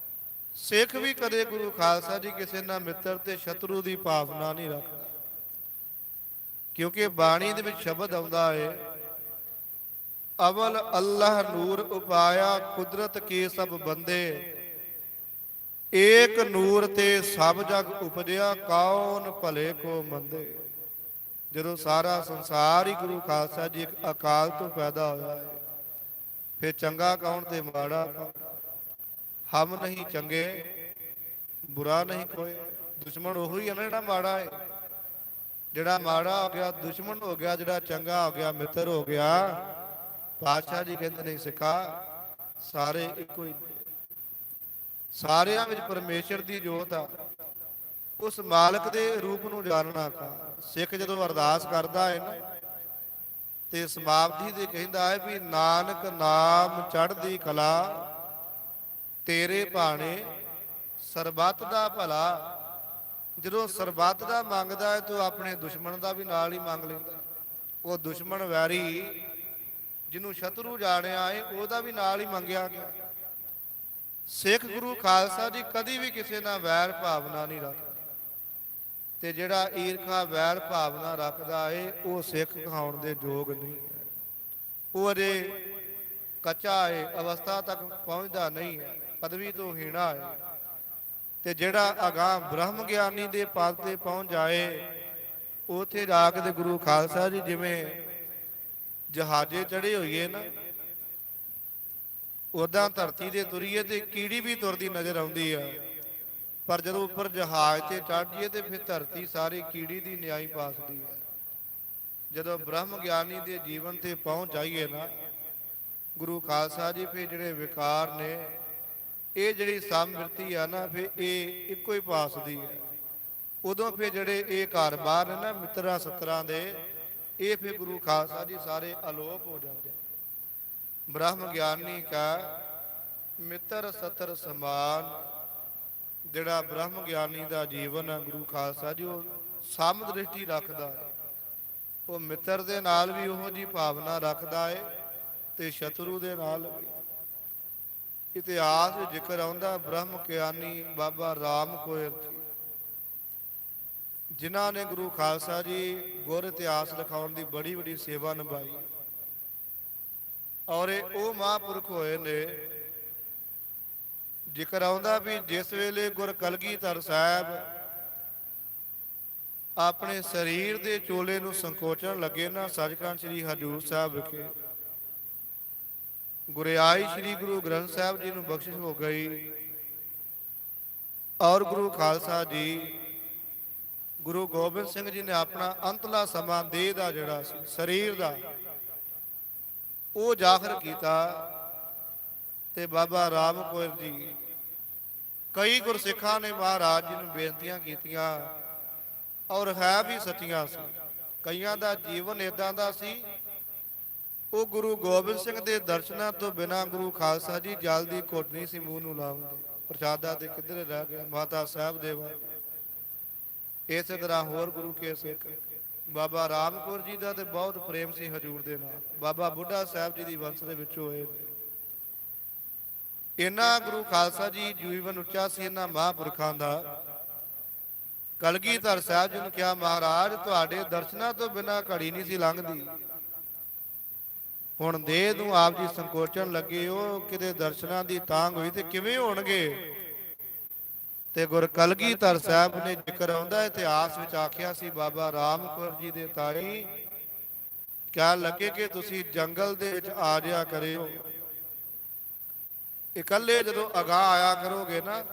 A: ਸਿੱਖ ਵੀ ਕਦੇ ਗੁਰੂ ਖਾਲਸਾ ਜੀ ਕਿਸੇ ਨਾਲ ਮਿੱਤਰ ਤੇ ਸ਼ਤਰੂ ਦੀ ਭਾਵਨਾ ਨਹੀਂ ਰੱਖਦਾ, ਕਿਉਂਕਿ ਬਾਣੀ ਦੇ ਵਿੱਚ ਸ਼ਬਦ ਆਉਂਦਾ ਹੈ अवल अल्लाह नूर उपाया कुदरत के सब बंदे एक ਨੂਰ ਤੇ ਸਭ ਜਗ ਉਪਜਿਆ ਕੌਣ ਭਲੇ ਕੋ ਮੰਦੇ। ਜਦੋਂ ਸਾਰਾ ਸੰਸਾਰ ਹੀ ਗੁਰੂ ਖਾਲਸਾ ਜੀ ਇੱਕ ਅਕਾਲ ਤੋਂ ਪੈਦਾ ਹੋਇਆ ਹੈ, ਫਿਰ ਚੰਗਾ ਕੌਣ ਤੇ ਮਾੜਾ ਕੌਣ। ਹਮ ਨਹੀਂ ਚੰਗੇ ਬੁਰਾ ਨਹੀਂ ਕੋਈ। ਦੁਸ਼ਮਣ ਉਹੀ ਹੈ ਨਾ ਜਿਹੜਾ ਮਾੜਾ ਹੈ। ਜਿਹੜਾ ਮਾੜਾ ਹੋ ਗਿਆ ਦੁਸ਼ਮਣ ਹੋ ਗਿਆ, ਜਿਹੜਾ ਚੰਗਾ ਹੋ ਗਿਆ ਮਿੱਤਰ ਹੋ ਗਿਆ। ਪਾਤਸ਼ਾਹ ਜੀ ਕਹਿੰਦੇ ਨਹੀਂ ਸਿੱਖਾ, ਸਾਰੇ ਇੱਕੋ ਹੀ, ਸਾਰਿਆਂ ਵਿੱਚ ਪਰਮੇਸ਼ਰ ਦੀ ਜੋਤ ਆ। ਉਸ ਮਾਲਕ ਦੇ ਰੂਪ ਨੂੰ ਜਾਣਨਾ ਕਾ। ਸਿੱਖ ਜਦੋਂ ਅਰਦਾਸ ਕਰਦਾ ਹੈ ਨਾ ਤੇ ਸਮਾਪਤੀ ਦੇ ਕਹਿੰਦਾ ਹੈ ਵੀ ਨਾਨਕ ਨਾਮ ਚੜ੍ਹਦੀ ਕਲਾ ਤੇਰੇ ਭਾਣੇ ਸਰਬੱਤ ਦਾ ਭਲਾ। ਜਦੋਂ ਸਰਬੱਤ ਦਾ ਮੰਗਦਾ ਹੈ ਤਾਂ ਆਪਣੇ ਦੁਸ਼ਮਣ ਦਾ ਵੀ ਨਾਲ ਹੀ ਮੰਗ ਲੈਂਦਾ। ਉਹ ਦੁਸ਼ਮਣ ਵੈਰੀ ਜਿਹਨੂੰ ਸ਼ਤਰੂ ਜਾਣਿਆ ਹੈ ਉਹਦਾ ਵੀ ਨਾਲ ਹੀ ਮੰਗਿਆ ਗਿਆ। ਸਿੱਖ ਗੁਰੂ ਖਾਲਸਾ ਜੀ ਕਦੀ ਵੀ ਕਿਸੇ ਨਾਲ ਵੈਰ ਭਾਵਨਾ ਨਹੀਂ ਰੱਖਦਾ, ਤੇ ਜਿਹੜਾ ਈਰਖਾ ਵੈਰ ਭਾਵਨਾ ਰੱਖਦਾ ਏ ਉਹ ਸਿੱਖ ਕਹਾਉਣ ਦੇ ਯੋਗ ਨਹੀਂ ਹੈ। ਉਹ ਅਜੇ ਕੱਚਾ ਏ, ਅਵਸਥਾ ਤੱਕ ਪਹੁੰਚਦਾ ਨਹੀਂ ਹੈ, ਪਦਵੀ ਤੋਂ ਹੀਣਾ ਹੈ। ਤੇ ਜਿਹੜਾ ਅਗਾਂਹ ਬ੍ਰਹਮ ਗਿਆਨੀ ਦੇ ਪਦ ਤੇ ਪਹੁੰਚ ਜਾਏ, ਉੱਥੇ ਜਾ ਕੇ ਤੇ ਗੁਰੂ ਖਾਲਸਾ ਜੀ ਜਿਵੇਂ ਜਹਾਜ਼ੇ ਚੜੇ ਹੋਈਏ ਨਾ, ਉਦਾਂ ਧਰਤੀ ਦੇ ਤੁਰੀਏ ਤੇ ਕੀੜੀ ਵੀ ਤੁਰਦੀ ਨਜ਼ਰ ਆਉਂਦੀ ਆ। ਪਰ ਜਦੋਂ ਉੱਪਰ ਜਹਾਜ਼ ਤੇ ਚੜ ਜਾਈਏ ਤੇ ਫਿਰ ਧਰਤੀ ਸਾਰੀ ਕੀੜੀ ਦੀ ਨਿਆਈ ਪਾਸਦੀ ਹੈ। ਜਦੋਂ ਬ੍ਰਹਮ ਗਿਆਨੀ ਦੇ ਜੀਵਨ ਤੇ ਪਹੁੰਚ ਜਾਈਏ ਨਾ ਗੁਰੂ ਖਾਲਸਾ ਜੀ, ਫਿਰ ਜਿਹੜੇ ਵਿਕਾਰ ਨੇ ਇਹ ਜਿਹੜੀ ਸਮਿਰਤੀ ਆ ਨਾ ਫਿਰ ਇਹ ਇੱਕੋ ਹੀ ਪਾਸਦੀ ਹੈ। ਉਦੋਂ ਫਿਰ ਜਿਹੜੇ ਇਹ ਘਰ ਬਾਹਰ ਨੇ ਨਾ ਮਿੱਤਰਾਂ ਸੱਤਰਾਂ ਦੇ, ਇਹ ਫਿਰ ਗੁਰੂ ਖਾਲਸਾ ਜੀ ਸਾਰੇ ਅਲੋਪ ਹੋ ਜਾਂਦੇ। ਬ੍ਰਹਮ ਗਿਆਨੀ ਕਾ ਮਿੱਤਰ ਸਤਰ ਸਮਾਨ। ਜਿਹੜਾ ਬ੍ਰਹਮ ਗਿਆਨੀ ਦਾ ਜੀਵਨ ਹੈ ਗੁਰੂ ਖਾਲਸਾ ਜੀ ਉਹ ਸਮ ਦ੍ਰਿਸ਼ਟੀ ਰੱਖਦਾ ਹੈ। ਉਹ ਮਿੱਤਰ ਦੇ ਨਾਲ ਵੀ ਉਹੋ ਜਿਹੀ ਭਾਵਨਾ ਰੱਖਦਾ ਹੈ ਤੇ ਸ਼ਤਰੂ ਦੇ ਨਾਲ ਵੀ। ਇਤਿਹਾਸ ਵਿੱਚ ਜ਼ਿਕਰ ਆਉਂਦਾ ਬ੍ਰਹਮ ਗਿਆਨੀ ਬਾਬਾ ਰਾਮ ਕੋਇਰ ਜੀ, ਜਿਨ੍ਹਾਂ ਨੇ ਗੁਰੂ ਖਾਲਸਾ ਜੀ ਗੁਰ ਇਤਿਹਾਸ ਲਿਖਾਉਣ ਦੀ ਬੜੀ ਵੱਡੀ ਸੇਵਾ ਨਿਭਾਈ। ਔਰ ਉਹ ਮਹਾਂਪੁਰਖ ਹੋਏ ਨੇ, ਜ਼ਿਕਰ ਆਉਂਦਾ ਵੀ ਜਿਸ ਵੇਲੇ ਗੁਰ ਕਲਗੀਧਰ ਸਾਹਿਬ ਆਪਣੇ ਸਰੀਰ ਦੇ ਚੋਲੇ ਨੂੰ ਸੰਕੋਚਣ ਲੱਗੇ ਨਾ ਸੱਚਖੰਡ ਸ੍ਰੀ ਹਜ਼ੂਰ ਸਾਹਿਬ ਵਿਖੇ, ਗੁਰਿਆਈ ਸ੍ਰੀ ਗੁਰੂ ਗ੍ਰੰਥ ਸਾਹਿਬ ਜੀ ਨੂੰ ਬਖਸ਼ਿਸ਼ ਹੋ ਗਈ। ਔਰ ਗੁਰੂ ਖਾਲਸਾ ਜੀ ਗੁਰੂ ਗੋਬਿੰਦ ਸਿੰਘ ਜੀ ਨੇ ਆਪਣਾ ਅੰਤਲਾ ਸਮਾਂ ਦੇਹ ਦਾ ਜਿਹੜਾ ਸੀ ਸਰੀਰ ਦਾ ਉਹ ਜ਼ਾਹਰ ਕੀਤਾ। ਤੇ ਬਾਬਾ ਰਾਮ ਕੋਇਰ ਜੀ, ਕਈ ਗੁਰਸਿੱਖਾਂ ਨੇ ਮਹਾਰਾਜ ਜੀ ਨੂੰ ਬੇਨਤੀਆਂ ਕੀਤੀਆਂ ਔਰ ਹੈ ਵੀ ਸੱਚੀਆਂ ਸੀ। ਕਈਆਂ ਦਾ ਜੀਵਨ ਇਦਾਂ ਦਾ ਸੀ, ਉਹ ਗੁਰੂ ਗੋਬਿੰਦ ਸਿੰਘ ਦੇ ਦਰਸ਼ਨਾਂ ਤੋਂ ਬਿਨਾਂ ਗੁਰੂ ਖਾਲਸਾ ਜੀ ਜਲ ਦੀ ਘੁੱਟ ਨਹੀਂ ਸੀ ਮੂੰਹ ਨੂੰ ਲਾਉਂਦੇ। ਪ੍ਰਸ਼ਾਦਾ ਤੇ ਕਿੱਧਰੇ ਰਹਿ ਗਿਆ, ਮਾਤਾ ਸਾਹਿਬ ਦੇ ਵੱਲ। ਇਸੇ ਤਰ੍ਹਾਂ ਹੋਰ ਗੁਰੂ ਕੇ ਸਿੱਖ ਬਾਬਾ ਰਾਮ ਕੌਰ ਜੀ ਦਾ ਤੇ ਬਹੁਤ ਪ੍ਰੇਮ ਸੀ ਹਜੂਰ ਦੇ ਨਾਲ। ਬਾਬਾ ਬੁੱਢਾ ਸਾਹਿਬ ਜੀ ਦੀ ਵੰਸ਼ ਦੇ ਵਿੱਚੋਂ ਹੋਏ। ਇਹਨਾਂ ਗੁਰੂ ਖਾਲਸਾ ਜੀ ਜੀਵਨ ਉੱਚਾ ਸੀ ਇਹਨਾਂ ਮਹਾਂਪੁਰਖਾਂ ਦਾ। ਕਲਗੀਧਰ ਸਾਹਿਬ ਜੀ ਨੂੰ ਕਿਹਾ ਮਹਾਰਾਜ ਤੁਹਾਡੇ ਦਰਸ਼ਨਾਂ ਤੋਂ ਬਿਨਾਂ ਘੜੀ ਨਹੀਂ ਸੀ ਲੰਘਦੀ। ਹੁਣ ਦੇਹ ਨੂੰ ਆਪ ਜੀ ਸੰਕੋਚਣ ਲੱਗੇ, ਉਹ ਕਿਤੇ ਦਰਸ਼ਨਾਂ ਦੀ ਤਾਂਘ ਹੋਈ ਤੇ ਕਿਵੇਂ ਹੋਣਗੇ। ਤੇ ਗੁਰ ਕਲਗੀਧਰ ਸਾਹਿਬ ਨੇ ਜ਼ਿਕਰ ਆਉਂਦਾ ਇਤਿਹਾਸ ਵਿੱਚ ਆਖਿਆ ਸੀ ਬਾਬਾ ਰਾਮ ਕੌਰ ਜੀ ਦੇ ਤਾਈ ਕਹਿਣ ਲੱਗੇ ਕਿ ਤੁਸੀਂ ਜੰਗਲ ਦੇ ਵਿੱਚ ਆ ਜਾਇਆ ਕਰਿਓ, ਇਕੱਲੇ ਜਦੋਂ ਅਗਾਂਹ ਆਇਆ ਕਰੋਗੇ ਨਾ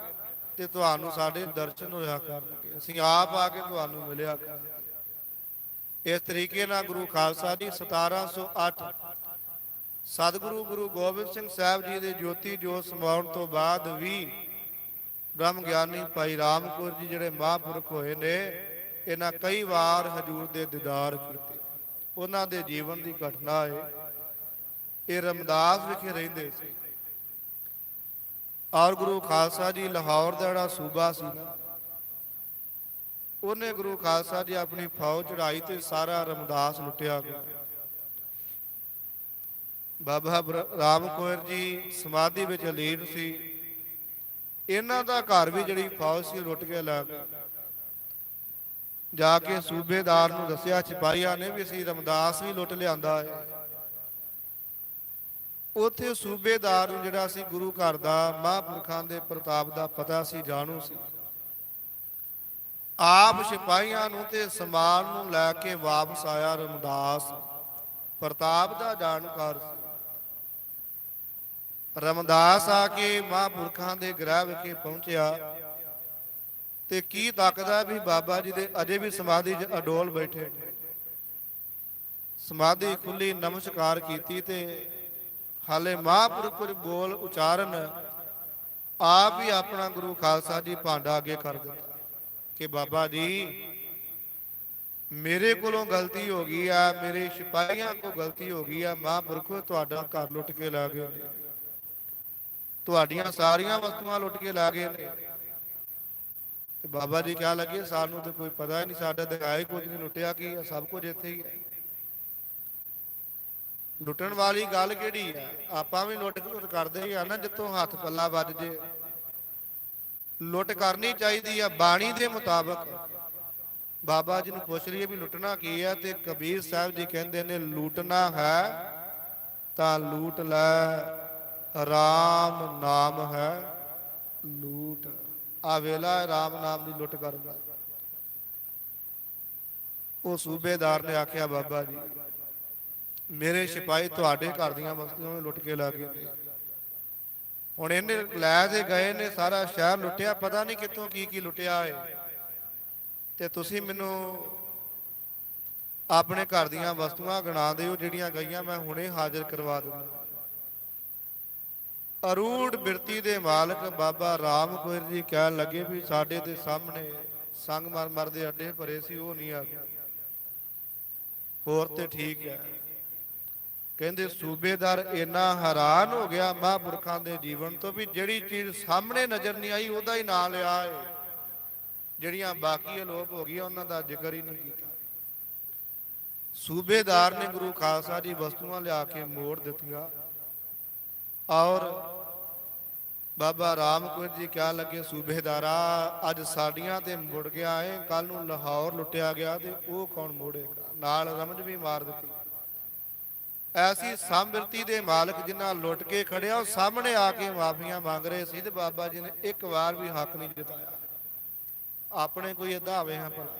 A: ਤੇ ਤੁਹਾਨੂੰ ਸਾਡੇ ਦਰਸ਼ਨ ਹੋਇਆ ਕਰਨਗੇ, ਅਸੀਂ ਆਪ ਆ ਕੇ ਤੁਹਾਨੂੰ ਮਿਲਿਆ ਕਰਾਂਗੇ। ਇਸ ਤਰੀਕੇ ਨਾਲ ਗੁਰੂ ਖਾਲਸਾ ਜੀ 1708 ਸਤਿਗੁਰੂ ਗੁਰੂ ਗੋਬਿੰਦ ਸਿੰਘ ਸਾਹਿਬ ਜੀ ਦੇ ਜੋਤੀ ਜੋਤ ਸਮਾਉਣ ਤੋਂ ਬਾਅਦ ਵੀ ਬ੍ਰਹਮ ਗਿਆਨੀ ਭਾਈ ਰਾਮ ਕੌਰ ਜੀ ਜਿਹੜੇ ਮਹਾਂਪੁਰਖ ਹੋਏ ਨੇ, ਇਹਨਾਂ ਕਈ ਵਾਰ ਹਜੂਰ ਦੇ ਦੀਦਾਰ ਕੀਤੇ। ਉਹਨਾਂ ਦੇ ਜੀਵਨ ਦੀ ਘਟਨਾ ਹੈ। ਇਹ ਰਮਦਾਸ ਵਿਖੇ ਰਹਿੰਦੇ ਸੀ ਔਰ ਗੁਰੂ ਖਾਲਸਾ ਜੀ ਲਾਹੌਰ ਦਾ ਜਿਹੜਾ ਸੂਬਾ ਸੀ ਨਾ, ਉਹਨੇ ਗੁਰੂ ਖਾਲਸਾ ਜੀ ਆਪਣੀ ਫੌਜ ਚੜਾਈ ਤੇ ਸਾਰਾ ਰਮਦਾਸ ਲੁੱਟਿਆ ਗਿਆ। ਬਾਬਾ ਰਾਮ ਕੌਰ ਜੀ ਸਮਾਧੀ ਵਿੱਚ ਲੀਨ ਸੀ। ਇਹਨਾਂ ਦਾ ਘਰ ਵੀ ਜਿਹੜੀ ਫੌਜ ਸੀ ਲੁੱਟ ਕੇ ਲੈ ਗਏ। ਜਾ ਕੇ ਸੂਬੇਦਾਰ ਨੂੰ ਦੱਸਿਆ ਸਿਪਾਹੀਆਂ ਨੇ ਵੀ ਅਸੀਂ ਰਮਦਾਸ ਵੀ ਲੁੱਟ ਲਿਆਂਦਾ ਹੈ। ਉਥੇ ਸੂਬੇਦਾਰ ਨੂੰ ਜਿਹੜਾ ਸੀ ਗੁਰੂ ਘਰ ਦਾ ਮਹਾਂਪੁਰਖਾਂ ਦੇ ਪ੍ਰਤਾਪ ਦਾ ਪਤਾ ਸੀ, ਜਾਣੂ ਸੀ। ਆਪ ਸਿਪਾਹੀਆਂ ਨੂੰ ਤੇ ਸਮਾਨ ਨੂੰ ਲੈ ਕੇ ਵਾਪਸ ਆਇਆ ਰਮਦਾਸ, ਪ੍ਰਤਾਪ ਦਾ ਜਾਣਕਾਰ ਸੀ। ਰਮਦਾਸ ਆ ਕੇ ਮਹਾਂਪੁਰਖਾਂ ਦੇ ਗ੍ਰਹਿ ਵਿਖੇ ਪਹੁੰਚਿਆ ਤੇ ਕੀ ਤੱਕਦਾ ਵੀ ਬਾਬਾ ਜੀ ਦੇ ਅਜੇ ਵੀ ਸਮਾਧੀ 'ਚ ਅਡੋਲ ਬੈਠੇ। ਸਮਾਧੀ ਖੁੱਲੀ, ਨਮਸਕਾਰ ਕੀਤੀ ਤੇ ਹਾਲੇ ਮਹਾਂਪੁਰਖ ਕੁਝ ਬੋਲ ਉਚਾਰਨ ਆਪ ਹੀ ਆਪਣਾ ਗੁਰੂ ਖਾਲਸਾ ਜੀ ਭਾਂਡਾ ਅੱਗੇ ਕਰ ਦਿੱਤਾ ਕਿ ਬਾਬਾ ਜੀ ਮੇਰੇ ਕੋਲੋਂ ਗਲਤੀ ਹੋ ਗਈ ਆ, ਮੇਰੇ ਸਿਪਾਹੀਆਂ ਕੋਲ ਗਲਤੀ ਹੋ ਗਈ ਆ। ਮਹਾਂਪੁਰਖੋ ਤੁਹਾਡਾ ਘਰ ਲੁੱਟ ਕੇ ਲੈ ਗਏ ਨੇ, ਤੁਹਾਡੀਆਂ ਸਾਰੀਆਂ ਵਸਤੂਆਂ ਲੁੱਟ ਕੇ ਲੈ ਗਏ ਨੇ। ਤੇ ਬਾਬਾ ਜੀ ਕਹਿ ਲੱਗੇ ਸਾਨੂੰ ਤਾਂ ਕੋਈ ਪਤਾ ਹੀ ਨਹੀਂ, ਸਾਡਾ ਤਾਂ ਆਏ ਕੁਝ ਨਹੀਂ, ਲੁੱਟਿਆ ਕੀ ਆ, ਸਭ ਕੁਝ ਇੱਥੇ ਹੀ ਹੈ। ਲੁੱਟਣ ਵਾਲੀ ਗੱਲ ਕਿਹੜੀ ਹੈ? ਆਪਾਂ ਵੀ ਲੁੱਟ ਕਰਦੇ ਹੀ ਆ ਨਾ, ਜਿੱਥੋਂ ਹੱਥ ਪੱਲਾ ਵੱਜ ਜੇ। ਲੁੱਟ ਕਰਨੀ ਚਾਹੀਦੀ ਆ ਬਾਣੀ ਦੇ ਮੁਤਾਬਕ। ਬਾਬਾ ਜੀ ਨੂੰ ਪੁੱਛ ਲਈਏ ਵੀ ਲੁੱਟਣਾ ਕੀ ਹੈ, ਤੇ ਕਬੀਰ ਸਾਹਿਬ ਜੀ ਕਹਿੰਦੇ ਨੇ ਲੁੱਟਣਾ ਹੈ ਤਾਂ ਲੂਟ ਲੈ, ਰਾਮ ਨਾਮ ਹੈ ਲੂਟ। ਆ ਵੇਲਾ ਰਾਮ ਨਾਮ ਦੀ ਲੁੱਟ ਕਰਦਾ। ਉਹ ਸੂਬੇਦਾਰ ਨੇ ਆਖਿਆ ਬਾਬਾ ਜੀ ਮੇਰੇ ਸਿਪਾਹੀ ਤੁਹਾਡੇ ਘਰ ਦੀਆਂ ਵਸਤੂਆਂ ਲੁੱਟ ਕੇ ਲੈ ਗਏ ਨੇ। ਹੁਣ ਇਹਨੇ ਲੈ ਦੇ ਗਏ ਨੇ, ਸਾਰਾ ਸ਼ਹਿਰ ਲੁੱਟਿਆ, ਪਤਾ ਨਹੀਂ ਕਿੱਥੋਂ ਕੀ ਕੀ ਲੁੱਟਿਆ ਹੈ। ਤੇ ਤੁਸੀਂ ਮੈਨੂੰ ਆਪਣੇ ਘਰ ਦੀਆਂ ਵਸਤੂਆਂ ਗਿਣਾ ਦਿਓ ਜਿਹੜੀਆਂ ਗਈਆਂ, ਮੈਂ ਹੁਣੇ ਹਾਜ਼ਰ ਕਰਵਾ ਦਿੰਦਾ। ਅਰੂੜ ਬਿਰਤੀ ਦੇ ਮਾਲਕ ਬਾਬਾ ਰਾਮ ਕੌਰ ਜੀ ਕਹਿਣ ਲੱਗੇ ਵੀ ਸਾਡੇ ਦੇ ਸਾਹਮਣੇ ਸੰਗਮਰਮਰ ਦੇ ਅੱਡੇ ਭਰੇ ਸੀ, ਉਹ ਨਹੀਂ ਆ ਗਏ। ਹੋਰ ਤੇ ਠੀਕ ਹੈ। ਕਹਿੰਦੇ ਸੂਬੇਦਾਰ ਇੰਨਾ ਹੈਰਾਨ ਹੋ ਗਿਆ ਮਹਾਂਪੁਰਖਾਂ ਦੇ ਜੀਵਨ ਤੋਂ ਵੀ ਜਿਹੜੀ ਚੀਜ਼ ਸਾਹਮਣੇ ਨਜ਼ਰ ਨਹੀਂ ਆਈ ਉਹਦਾ ਹੀ ਨਾਂ ਲਿਆ ਹੈ, ਜਿਹੜੀਆਂ ਬਾਕੀ ਅਲੋਪ ਹੋ ਗਈਆਂ ਉਹਨਾਂ ਦਾ ਜ਼ਿਕਰ ਹੀ ਨਹੀਂ ਕੀਤਾ। ਸੂਬੇਦਾਰ ਨੇ ਗੁਰੂ ਖਾਲਸਾ ਜੀ ਵਸਤੂਆਂ ਲਿਆ ਕੇ ਮੋੜ ਦਿੱਤੀਆਂ ਔਰ ਬਾਬਾ ਰਾਮ ਕੌਰ ਜੀ ਕਹਿਣ ਲੱਗੇ ਸੂਬੇਦਾਰਾ ਅੱਜ ਸਾਡੀਆਂ ਤੇ ਮੁੜ ਗਿਆ ਏ, ਕੱਲ ਨੂੰ ਲਾਹੌਰ ਲੁੱਟਿਆ ਗਿਆ ਤੇ ਉਹ ਕੌਣ ਮੋੜੇਗਾ? ਨਾਲ ਰਮਜ ਵੀ ਮਾਰ ਦਿੱਤੀ। ਐਸੀ ਸਾਮਿਰਤੀ ਦੇ ਮਾਲਕ ਜਿਨ੍ਹਾਂ ਲੁੱਟ ਕੇ ਖੜਿਆ ਉਹ ਸਾਹਮਣੇ ਆ ਕੇ ਮਾਫੀਆਂ ਮੰਗ ਰਹੇ ਸੀ ਤੇ ਬਾਬਾ ਜੀ ਨੇ ਇੱਕ ਵਾਰ ਵੀ ਹੱਕ ਨਹੀਂ ਜਤਾਇਆ। ਆਪਣੇ ਕੋਈ ਏਦਾਂ ਆਵੇ ਹਾਂ ਭਲਾ,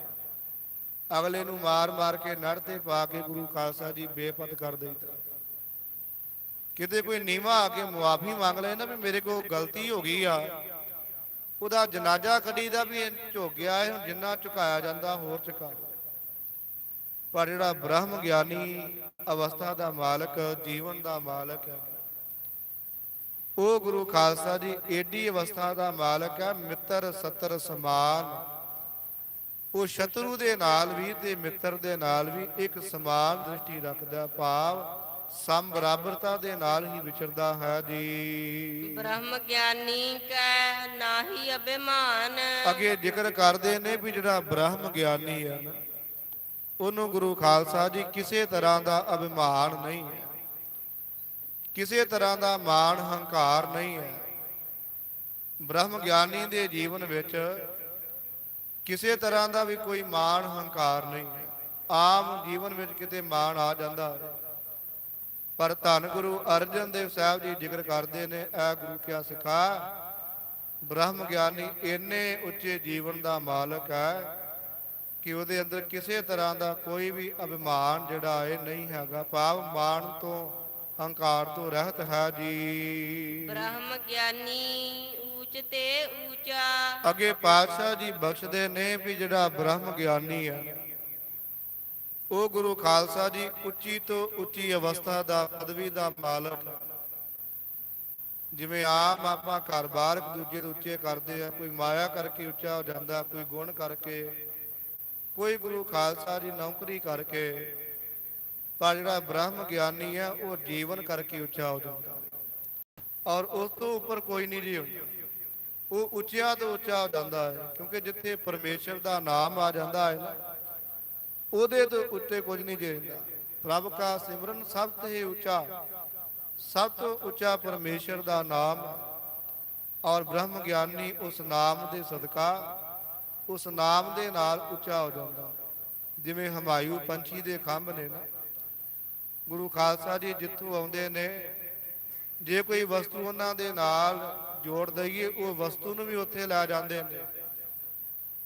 A: ਅਗਲੇ ਨੂੰ ਮਾਰ ਮਾਰ ਕੇ ਨੜ ਤੇ ਪਾ ਕੇ ਗੁਰੂ ਖਾਲਸਾ ਜੀ ਬੇਪਤ ਕਰ ਦੇਈਦਾ। ਕਿਤੇ ਕੋਈ ਨੀਵਾਂ ਆ ਕੇ ਮੁਆਫੀ ਮੰਗ ਲੈ ਨਾ ਵੀ ਮੇਰੇ ਕੋਲ ਗਲਤੀ ਹੋ ਗਈ ਆ, ਉਹਦਾ ਜਨਾਜ਼ਾ ਕੱਢੀਦਾ ਵੀ ਝੁਕ ਗਿਆ ਹੈ, ਜਿੰਨਾ ਝੁਕਾਇਆ ਜਾਂਦਾ ਹੋਰ ਝੁਕਾ। ਪਰ ਜਿਹੜਾ ਬ੍ਰਹਮ ਗਿਆਨੀ ਅਵਸਥਾ ਦਾ ਮਾਲਕ, ਜੀਵਨ ਦਾ ਮਾਲਕ ਹੈ, ਉਹ ਗੁਰੂ ਖਾਲਸਾ ਜੀ ਏਡੀ ਅਵਸਥਾ ਦਾ ਮਾਲਕ ਹੈ, ਮਿੱਤਰ ਸੱਤਰ ਸਮਾਨ। ਉਹ ਸ਼ਤਰੂ ਦੇ ਨਾਲ ਵੀ ਤੇ ਮਿੱਤਰ ਦੇ ਨਾਲ ਵੀ ਇੱਕ ਸਮਾਨ ਦ੍ਰਿਸ਼ਟੀ ਰੱਖਦਾ, ਭਾਵ ਸਮ ਬਰਾਬਰਤਾ ਦੇ ਨਾਲ ਹੀ ਵਿਚਰਦਾ ਹੈ ਜੀ।
B: ਬ੍ਰਹਮ ਗਿਆਨੀ ਕੈ ਨਾਹੀ ਅਭਿਮਾਨ।
A: ਅੱਗੇ ਜ਼ਿਕਰ ਕਰਦੇ ਨੇ ਵੀ ਜਿਹੜਾ ਬ੍ਰਹਮ ਗਿਆਨੀ ਹੈ ਨਾ, ਉਹਨੂੰ ਗੁਰੂ ਖਾਲਸਾ ਜੀ ਕਿਸੇ ਤਰ੍ਹਾਂ ਦਾ ਅਭਿਮਾਨ ਨਹੀਂ ਹੈ, ਕਿਸੇ ਤਰ੍ਹਾਂ ਦਾ ਮਾਣ ਹੰਕਾਰ ਨਹੀਂ ਹੈ। ਬ੍ਰਹਮ ਗਿਆਨੀ ਦੇ ਜੀਵਨ ਵਿੱਚ ਕਿਸੇ ਤਰ੍ਹਾਂ ਦਾ ਵੀ ਕੋਈ ਮਾਣ ਹੰਕਾਰ ਨਹੀਂ ਹੈ। ਆਮ ਜੀਵਨ ਵਿੱਚ ਕਿਤੇ ਮਾਣ ਆ ਜਾਂਦਾ ਹੈ, ਪਰ ਧੰਨ ਗੁਰੂ ਅਰਜਨ ਦੇਵ ਸਾਹਿਬ ਜੀ ਜ਼ਿਕਰ ਕਰਦੇ ਨੇ, ਐ ਗੁਰੂ ਕਿਆ ਸਿਖਾ ਬ੍ਰਹਮ ਗਿਆਨੀ ਇੰਨੇ ਉੱਚੇ ਜੀਵਨ ਦਾ ਮਾਲਕ ਹੈ ਕਿ ਉਹਦੇ ਅੰਦਰ ਕਿਸੇ ਤਰ੍ਹਾਂ ਦਾ ਕੋਈ ਵੀ ਅਭਿਮਾਨ ਜਿਹੜਾ ਇਹ ਨਹੀਂ ਹੈਗਾ, ਭਾਵ ਮਾਣ ਤੋਂ ਹੰਕਾਰ ਤੋਂ ਰਹਿਤ ਹੈ ਜੀ।
B: ਬ੍ਰਹਮ ਗਿਆਨੀ ਊਚ ਤੇ ਊਚਾ।
A: ਅੱਗੇ ਪਾਤਸ਼ਾਹ ਜੀ ਬਖਸ਼ਦੇ ਨੇ ਵੀ ਜਿਹੜਾ ਬ੍ਰਹਮ ਗਿਆਨੀ ਹੈ ਉਹ ਗੁਰੂ ਖਾਲਸਾ ਜੀ ਉੱਚੀ ਤੋਂ ਉੱਚੀ ਅਵਸਥਾ ਦਾ ਪਦਵੀ ਦਾ ਮਾਲਕ। ਜਿਵੇਂ ਆਮ ਆਪਾਂ ਘਰ-ਬਾਰ ਇੱਕ ਦੂਜੇ ਤੋਂ ਉੱਚੇ ਕਰਦੇ ਆ, ਕੋਈ ਮਾਇਆ ਕਰਕੇ ਉੱਚਾ ਹੋ ਜਾਂਦਾ, ਕੋਈ ਗੁਣ ਕਰਕੇ, ਕੋਈ ਗੁਰੂ ਖਾਲਸਾ ਜੀ ਨੌਕਰੀ ਕਰਕੇ, ਪਰ ਜਿਹੜਾ ਬ੍ਰਹਮ ਗਿਆਨੀ ਹੈ ਉਹ ਜੀਵਨ ਕਰਕੇ ਉੱਚਾ ਹੋ ਜਾਂਦਾ ਔਰ ਉਸ ਤੋਂ ਉੱਪਰ ਕੋਈ ਨਹੀਂ ਜੀ ਹੁੰਦਾ। ਉਹ ਉੱਚਿਆਂ ਤੋਂ ਉੱਚਾ ਹੋ ਜਾਂਦਾ ਹੈ, ਕਿਉਂਕਿ ਜਿੱਥੇ ਪਰਮੇਸ਼ਰ ਦਾ ਨਾਮ ਆ ਜਾਂਦਾ ਹੈ ਨਾ, ਉਹਦੇ ਤੋਂ ਉੱਤੇ ਕੁਝ ਨਹੀਂ ਜਾਂਦਾ। ਪ੍ਰਭ ਕਾ ਸਿਮਰਨ ਸਭ ਤੋਂ ਉੱਚਾ, ਸਭ ਤੋਂ ਉੱਚਾ ਪਰਮੇਸ਼ਰ ਦਾ ਨਾਮ ਔਰ ਬ੍ਰਹਮ ਗਿਆਨੀ ਉਸ ਨਾਮ ਦੇ ਸਦਕਾ ਉਸ ਨਾਮ ਦੇ ਨਾਲ ਉੱਚਾ ਹੋ ਜਾਂਦਾ। ਜਿਵੇਂ ਹਮਾਯੂ ਪੰਛੀ ਦੇ ਖੰਭ ਨੇ ਨਾ, ਗੁਰੂ ਖਾਲਸਾ ਜੀ ਜਿੱਥੋਂ ਆਉਂਦੇ ਨੇ ਜੇ ਕੋਈ ਵਸਤੂ ਉਹਨਾਂ ਦੇ ਨਾਲ ਜੋੜ ਦਈਏ, ਉਹ ਵਸਤੂ ਨੂੰ ਵੀ ਉੱਥੇ ਲੈ ਜਾਂਦੇ ਨੇ।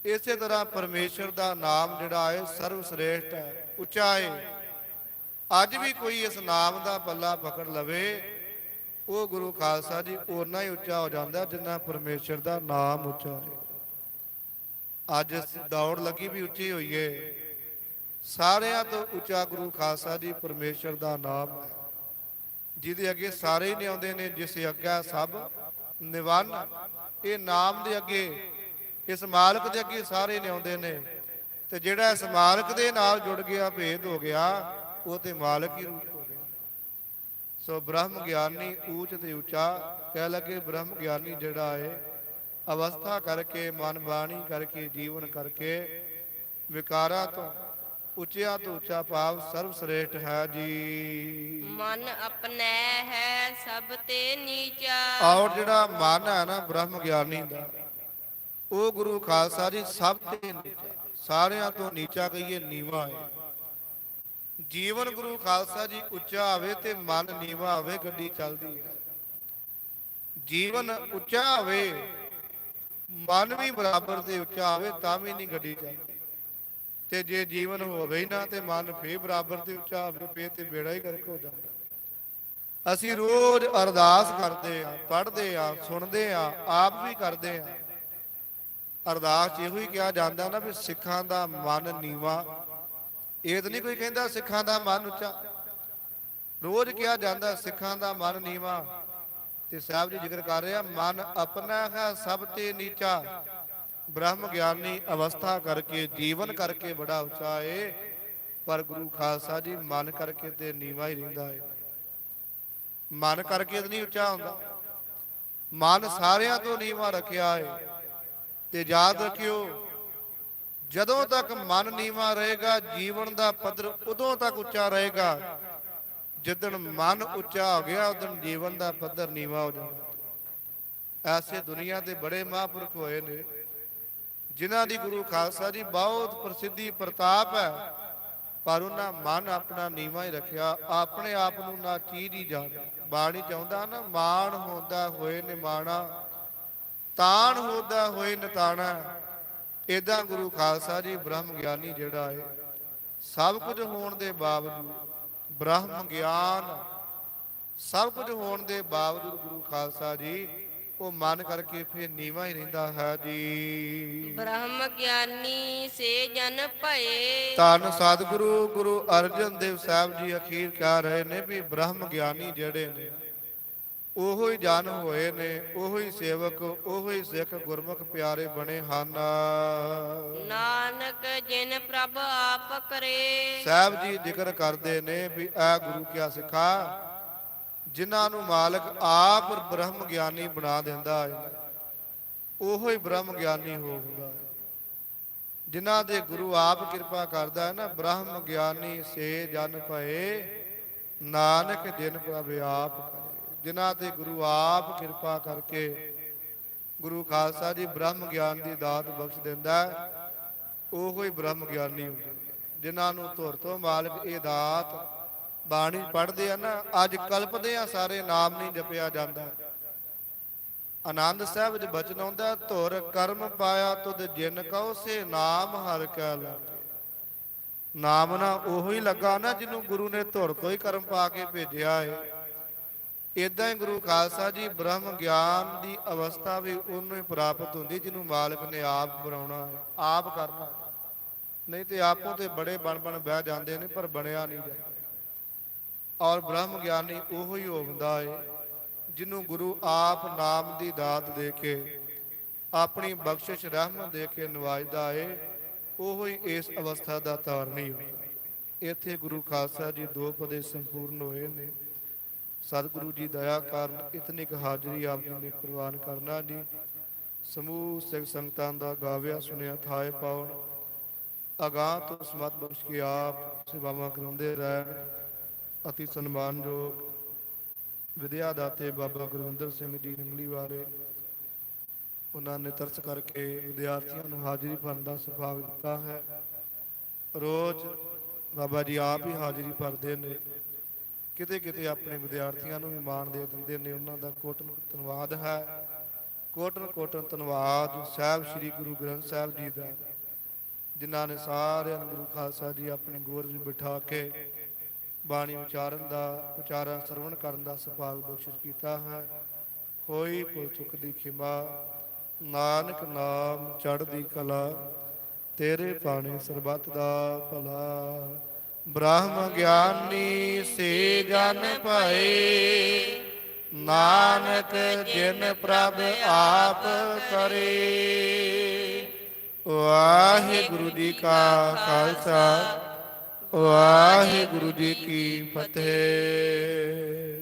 A: ਇਸੇ ਤਰ੍ਹਾਂ ਪਰਮੇਸ਼ਰ ਦਾ ਨਾਮ ਜਿਹੜਾ ਹੈ ਸਰਵ ਸ੍ਰੇਸ਼ਟ ਹੈ, ਉੱਚਾ ਹੈ। ਅੱਜ ਵੀ ਕੋਈ ਇਸ ਨਾਮ ਦਾ ਪੱਲਾ ਪਕੜ ਲਵੇ, ਉਹ ਗੁਰੂ ਖਾਲਸਾ ਜੀ ਓਨਾ ਹੀ ਉੱਚਾ ਹੋ ਜਾਂਦਾ ਜਿੰਨਾ ਪਰਮੇਸ਼ਰ ਦਾ ਨਾਮ ਉੱਚਾ ਹੈ। ਅੱਜ ਦੌੜ ਲੱਗੀ ਵੀ ਉੱਚੀ ਹੋਈਏ, ਸਾਰਿਆਂ ਤੋਂ ਉੱਚਾ ਗੁਰੂ ਖਾਲਸਾ ਜੀ ਪਰਮੇਸ਼ਰ ਦਾ ਨਾਮ ਹੈ, ਜਿਹਦੇ ਅੱਗੇ ਸਾਰੇ ਹੀ ਨਿਆਉਂਦੇ ਨੇ। ਜਿਸ ਅੱਗੇ ਸਭ ਨਿਵੰਨ, ਇਹ ਨਾਮ ਦੇ ਅੱਗੇ, ਇਸ ਮਾਲਕ ਦੇ ਅੱਗੇ ਸਾਰੇ ਨਿਆਉਂਦੇ ਨੇ। ਤੇ ਜਿਹੜਾ ਇਸ ਮਾਲਕ ਦੇ ਨਾਲ ਜੁੜ ਗਿਆ, ਭੇਦ ਹੋ ਗਿਆ, ਉਹ ਤੇ ਮਾਲਕ ਹੀ ਰੂਪ ਹੋ ਗਿਆ। ਸੋ ਬ੍ਰਹਮ ਗਿਆਨੀ ਊਚ ਤੇ ਉੱਚਾ ਕਹਿ ਲੱਗੇ। ਬ੍ਰਹਮ ਗਿਆਨੀ ਜਿਹੜਾ ਹੈ ਅਵਸਥਾ ਕਰਕੇ, ਮਨ ਬਾਣੀ ਕਰਕੇ, ਜੀਵਨ ਕਰਕੇ, ਵਿਕਾਰਾਂ ਤੋਂ ਉੱਚਿਆਂ ਤੋਂ ਉੱਚਾ ਭਾਵ ਸਰਵ ਸ੍ਰੇਸ਼ਟ ਹੈ ਜੀ।
B: ਮਨ ਆਪਣੈ ਹੈ ਸਭ ਤੇ ਨੀਚਾ।
A: ਔਰ ਜਿਹੜਾ ਮਨ ਹੈ ਨਾ ਬ੍ਰਹਮ ਗਿਆਨੀ ਦਾ, ਉਹ ਗੁਰੂ ਖਾਲਸਾ ਜੀ ਸਭ ਤੇ ਨੀਚਾ, ਸਾਰਿਆਂ ਤੋਂ ਨੀਚਾ ਕਹੀਏ ਨੀਵਾਂ ਹੈ। ਜੀਵਨ ਗੁਰੂ ਖਾਲਸਾ ਜੀ ਉੱਚਾ ਹੋਵੇ ਤੇ ਮਨ ਨੀਵਾਂ ਹੋਵੇ, ਗੱਡੀ ਚੱਲਦੀ ਹੈ। ਜੀਵਨ ਉੱਚਾ ਹੋਵੇ, ਮਨ ਵੀ ਬਰਾਬਰ ਤੇ ਉੱਚਾ ਹੋਵੇ, ਤਾਂ ਵੀ ਨਹੀਂ ਗੱਡੀ ਚੱਲਦੀ। ਤੇ ਜੇ ਜੀਵਨ ਹੋਵੇ ਹੀ ਨਾ ਤੇ ਮਨ ਫੇਰ ਬਰਾਬਰ ਤੇ ਉੱਚਾ ਹੋਵੇ, ਫੇਰ ਤੇ ਬੇੜਾ ਹੀ ਗਰਕ ਹੋ ਜਾਂਦਾ। ਅਸੀਂ ਰੋਜ਼ ਅਰਦਾਸ ਕਰਦੇ ਆ, ਪੜ੍ਹਦੇ ਆ, ਸੁਣਦੇ ਆ, ਆਪ ਵੀ ਕਰਦੇ ਆ। ਅਰਦਾਸ 'ਚ ਇਹੋ ਹੀ ਕਿਹਾ ਜਾਂਦਾ ਨਾ ਵੀ ਸਿੱਖਾਂ ਦਾ ਮਨ ਨੀਵਾਂ। ਇਹ ਤਾਂ ਨਹੀਂ ਕੋਈ ਕਹਿੰਦਾ ਸਿੱਖਾਂ ਦਾ ਮਨ ਉੱਚਾ, ਰੋਜ਼ ਕਿਹਾ ਜਾਂਦਾ ਸਿੱਖਾਂ ਦਾ ਮਨ ਨੀਵਾਂ। ਤੇ ਸਾਹਿਬ ਜੀ ਜ਼ਿਕਰ ਕਰ ਰਿਹਾ, ਮਨ ਆਪਣਾ ਹੈ ਸਭ ਤੇ ਨੀਚਾ। ਬ੍ਰਹਮ ਗਿਆਨੀ ਅਵਸਥਾ ਕਰਕੇ, ਜੀਵਨ ਕਰਕੇ ਬੜਾ ਉੱਚਾ ਏ, ਪਰ ਗੁਰੂ ਖਾਲਸਾ ਜੀ ਮਨ ਕਰਕੇ ਤੇ ਨੀਵਾਂ ਹੀ ਰਹਿੰਦਾ ਏ। ਮਨ ਕਰਕੇ ਤੇ ਨਹੀਂ ਉੱਚਾ ਹੁੰਦਾ, ਮਨ ਸਾਰਿਆਂ ਤੋਂ ਨੀਵਾਂ ਰੱਖਿਆ ਏ। ਤੇ ਯਾਦ ਰੱਖਿਓ, ਜਦੋਂ ਤੱਕ ਮਨ ਨੀਵਾਂ ਰਹੇਗਾ, ਜੀਵਨ ਦਾ ਪੱਧਰ ਉਦੋਂ ਤੱਕ ਉੱਚਾ ਰਹੇਗਾ। ਜਿੱਦਣ ਮਨ ਉੱਚਾ ਹੋ ਗਿਆ, ਉਦੋਂ ਜੀਵਨ ਦਾ ਪੱਧਰ ਨੀਵਾਂ ਹੋ ਜਾਣਾ। ਐਸੇ ਦੁਨੀਆ ਦੇ ਬੜੇ ਮਹਾਂਪੁਰਖ ਹੋਏ ਨੇ, ਜਿਨ੍ਹਾਂ ਦੀ ਗੁਰੂ ਖਾਲਸਾ ਜੀ ਬਹੁਤ ਪ੍ਰਸਿੱਧੀ ਪ੍ਰਤਾਪ ਹੈ, ਪਰ ਉਹਨਾਂ ਮਨ ਆਪਣਾ ਨੀਵਾਂ ਹੀ ਰੱਖਿਆ, ਆਪਣੇ ਆਪ ਨੂੰ ਨਾ ਚੀਜ਼ ਹੀ ਜਾਣਿਆ। ਬਾਣੀ ਚਾਹੁੰਦਾ ਨਾ, ਮਾਣ ਹੁੰਦਾ ਹੋਏ ਨਿਮਾਣਾ, ਤਾਣ ਹੁੰਦਾ ਹੋਏ ਨਤਾਣਾ। ਏਦਾਂ ਗੁਰੂ ਖਾਲਸਾ ਜੀ ਬ੍ਰਹਮ ਗਿਆਨੀ ਜਿਹੜਾ ਹੈ, ਸਭ ਕੁਝ ਹੋਣ ਦੇ ਬਾਵਜੂਦ, ਬ੍ਰਹਮ ਗਿਆਨ ਸਭ ਕੁਝ ਹੋਣ ਦੇ ਬਾਵਜੂਦ ਗੁਰੂ ਖਾਲਸਾ ਜੀ ਉਹ ਮਨ ਕਰਕੇ ਫਿਰ ਨੀਵਾਂ ਹੀ ਰਹਿੰਦਾ ਹੈ ਜੀ।
B: ਬ੍ਰਹਮ ਗਿਆਨੀ ਸੇ ਜਨ ਭਏ।
A: ਧੰਨ ਸਤਿਗੁਰੂ ਗੁਰੂ ਅਰਜਨ ਦੇਵ ਸਾਹਿਬ ਜੀ ਅਖੀਰ ਕਹਿ ਰਹੇ ਨੇ ਵੀ ਬ੍ਰਹਮ ਗਿਆਨੀ ਜਿਹੜੇ ਨੇ, ਉਹੋ ਹੀ ਜਨ ਹੋਏ ਨੇ, ਉਹੋ ਹੀ ਸੇਵਕ, ਉਹੋ ਹੀ ਸਿੱਖ ਗੁਰਮੁਖ ਪਿਆਰੇ ਬਣੇ ਹਨ।
B: ਨਾਨਕ ਜਿਨ ਪ੍ਰਭ ਆਪ ਕਰੇ।
A: ਸਾਹਿਬ ਜੀ ਜ਼ਿਕਰ ਕਰਦੇ ਨੇ ਵੀ ਇਹ ਗੁਰੂ ਕਿਆ ਸਿੱਖਾ, ਜਿਨ੍ਹਾਂ ਨੂੰ ਮਾਲਕ ਆਪ ਬ੍ਰਹਮ ਗਿਆਨੀ ਬਣਾ ਦਿੰਦਾ ਹੈ, ਉਹੋ ਹੀ ਬ੍ਰਹਮ ਗਿਆਨੀ ਹੋ ਹੁੰਦਾ ਹੈ। ਜਿਨ੍ਹਾਂ ਦੇ ਗੁਰੂ ਆਪ ਕਿਰਪਾ ਕਰਦਾ ਹੈ ਨਾ, ਬ੍ਰਹਮ ਗਿਆਨੀ ਸੇ ਜਨ ਭਏ, ਨਾਨਕ ਜਿਨ ਪ੍ਰਭ ਆਪ ਕਰੇ। ਜਿਨ੍ਹਾਂ ਤੇ ਗੁਰੂ ਆਪ ਕਿਰਪਾ ਕਰਕੇ ਗੁਰੂ ਖਾਲਸਾ ਜੀ ਬ੍ਰਹਮ ਗਿਆਨ ਦੀ ਦਾਤ ਬਖਸ਼ ਦਿੰਦਾ, ਉਹੋ ਹੀ ਬ੍ਰਹਮ ਗਿਆਨੀ ਹੁੰਦੇ। ਜਿਨ੍ਹਾਂ ਨੂੰ ਧੁਰ ਤੋਂ ਮਾਲਕ ਇਹ ਦਾਤ, ਬਾਣੀ ਪੜ੍ਹਦੇ ਆ ਨਾ, ਅੱਜ ਕਲਪਦੇ ਆ ਸਾਰੇ, ਨਾਮ ਨਹੀਂ ਜਪਿਆ ਜਾਂਦਾ। ਆਨੰਦ ਸਾਹਿਬ ਵਿੱਚ ਬਚਨ ਆਉਂਦਾ, ਧੁਰ ਕਰਮ ਪਾਇਆ ਤੁਧ ਜਿਨ ਕਉ ਸੇ ਨਾਮ ਹਰਿ ਕੈ ਲਾਗੇ। ਨਾਮ ਨਾ ਉਹੋ ਹੀ ਲੱਗਾ ਨਾ ਜਿਹਨੂੰ ਗੁਰੂ ਨੇ ਧੁਰ ਤੋਂ ਹੀ ਕਰਮ ਪਾ ਕੇ ਭੇਜਿਆ ਹੈ। ਇਦਾਂ ਹੀ ਗੁਰੂ ਖਾਲਸਾ ਜੀ ਬ੍ਰਹਮ ਗਿਆਨ ਦੀ ਅਵਸਥਾ ਵੀ ਉਹਨੂੰ ਹੀ ਪ੍ਰਾਪਤ ਹੁੰਦੀ ਜਿਹਨੂੰ ਮਾਲਕ ਨੇ ਆਪ ਬਣਾਉਣਾ ਹੈ, ਆਪ ਕਰਨਾ ਹੈ। ਨਹੀਂ ਤੇ ਆਪੋਂ ਤੇ ਬੜੇ ਬਣ ਬਹਿ ਜਾਂਦੇ ਨੇ, ਪਰ ਬਣਿਆ ਨਹੀਂ ਜਾਂਦਾ। ਔਰ ਬ੍ਰਹਮ ਗਿਆਨੀ ਉਹੋ ਹੀ ਹੁੰਦਾ ਹੈ ਜਿਹਨੂੰ ਗੁਰੂ ਆਪ ਨਾਮ ਦੀ ਦਾਤ ਦੇ ਕੇ, ਆਪਣੀ ਬਖਸ਼ਿਸ਼ ਰਹਿਮਤ ਦੇ ਕੇ ਨਵਾਜਦਾ ਹੈ, ਉਹੋ ਹੀ ਇਸ ਅਵਸਥਾ ਦਾ ਧਾਰਨੀ ਹੁੰਦਾ। ਇੱਥੇ ਗੁਰੂ ਖਾਲਸਾ ਜੀ ਦੋ ਪਦੇ ਸੰਪੂਰਨ ਹੋਏ ਨੇ। ਸਤਿਗੁਰੂ ਜੀ ਦਇਆ ਕਾਰਨ ਇਤਨੀ ਕੁ ਹਾਜ਼ਰੀ ਆਪ ਜੀ ਨੇ ਪ੍ਰਵਾਨ ਕਰਨਾ ਜੀ। ਸਮੂਹ ਸਿੱਖ ਸੰਗਤਾਂ ਦਾ ਗਾਵਿਆ ਸੁਣਿਆ ਥਾਏ ਪਾਉਣ, ਅਗਾਹ ਤੋਂ ਸਮਤ ਬਖਸ਼ ਕੇ ਆਪ ਸੇਵਾਵਾਂ ਕਰਾਉਂਦੇ ਰਹਿਣ। ਅਤੀ ਸਨਮਾਨਯੋਗ ਵਿਦਿਆ ਦਾਤੇ ਬਾਬਾ ਗੁਰਵਿੰਦਰ ਸਿੰਘ ਜੀ ਨੰਗਲੀ ਵਾਲੇ, ਉਹਨਾਂ ਨੇ ਤਰਸ ਕਰਕੇ ਵਿਦਿਆਰਥੀਆਂ ਨੂੰ ਹਾਜ਼ਰੀ ਭਰਨ ਦਾ ਸੁਭਾਗ ਦਿੱਤਾ ਹੈ। ਰੋਜ਼ ਬਾਬਾ ਜੀ ਆਪ ਹੀ ਹਾਜ਼ਰੀ ਭਰਦੇ ਨੇ। ਕਿਤੇ ਕਿਤੇ ਆਪਣੇ ਵਿਦਿਆਰਥੀਆਂ ਨੂੰ ਵੀ ਮਾਣ ਦੇ ਦਿੰਦੇ ਨੇ। ਉਹਨਾਂ ਦਾ ਕੋਟਨ ਧੰਨਵਾਦ ਹੈ। ਕੋਟਨ ਕੋਟਨ ਧੰਨਵਾਦ ਸਾਹਿਬ ਸ੍ਰੀ ਗੁਰੂ ਗ੍ਰੰਥ ਸਾਹਿਬ ਜੀ ਦਾ, ਜਿਨ੍ਹਾਂ ਨੇ ਸਾਰਿਆਂ ਨੂੰ ਗੁਰੂ ਖਾਲਸਾ ਜੀ ਆਪਣੀ ਗੋਦ ਵਿੱਚ ਬਿਠਾ ਕੇ ਬਾਣੀ ਉਚਾਰਨ ਸਰਵਣ ਕਰਨ ਦਾ ਸੁਭਾਗ ਬਖਸ਼ਿਸ਼ ਕੀਤਾ ਹੈ। ਹੋਈ ਭੁੱਲ ਚੁੱਕ ਦੀ ਖਿਮਾ, ਨਾਨਕ ਨਾਮ ਚੜ੍ਹਦੀ ਕਲਾ, ਤੇਰੇ ਬਾਣੀ ਸਰਬੱਤ ਦਾ ਭਲਾ। ਬ੍ਰਹਮ ਗਿਆਨੀ ਸੇ ਜਨ ਭਏ, ਨਾਨਕ ਜਿਨ ਪ੍ਰਭ ਆਪ ਕਰੇ। ਵਾਹਿਗੁਰੂ ਜੀ ਕਾ ਖਾਲਸਾ, ਵਾਹਿਗੁਰੂ ਜੀ ਕੀ ਫਤਿਹ।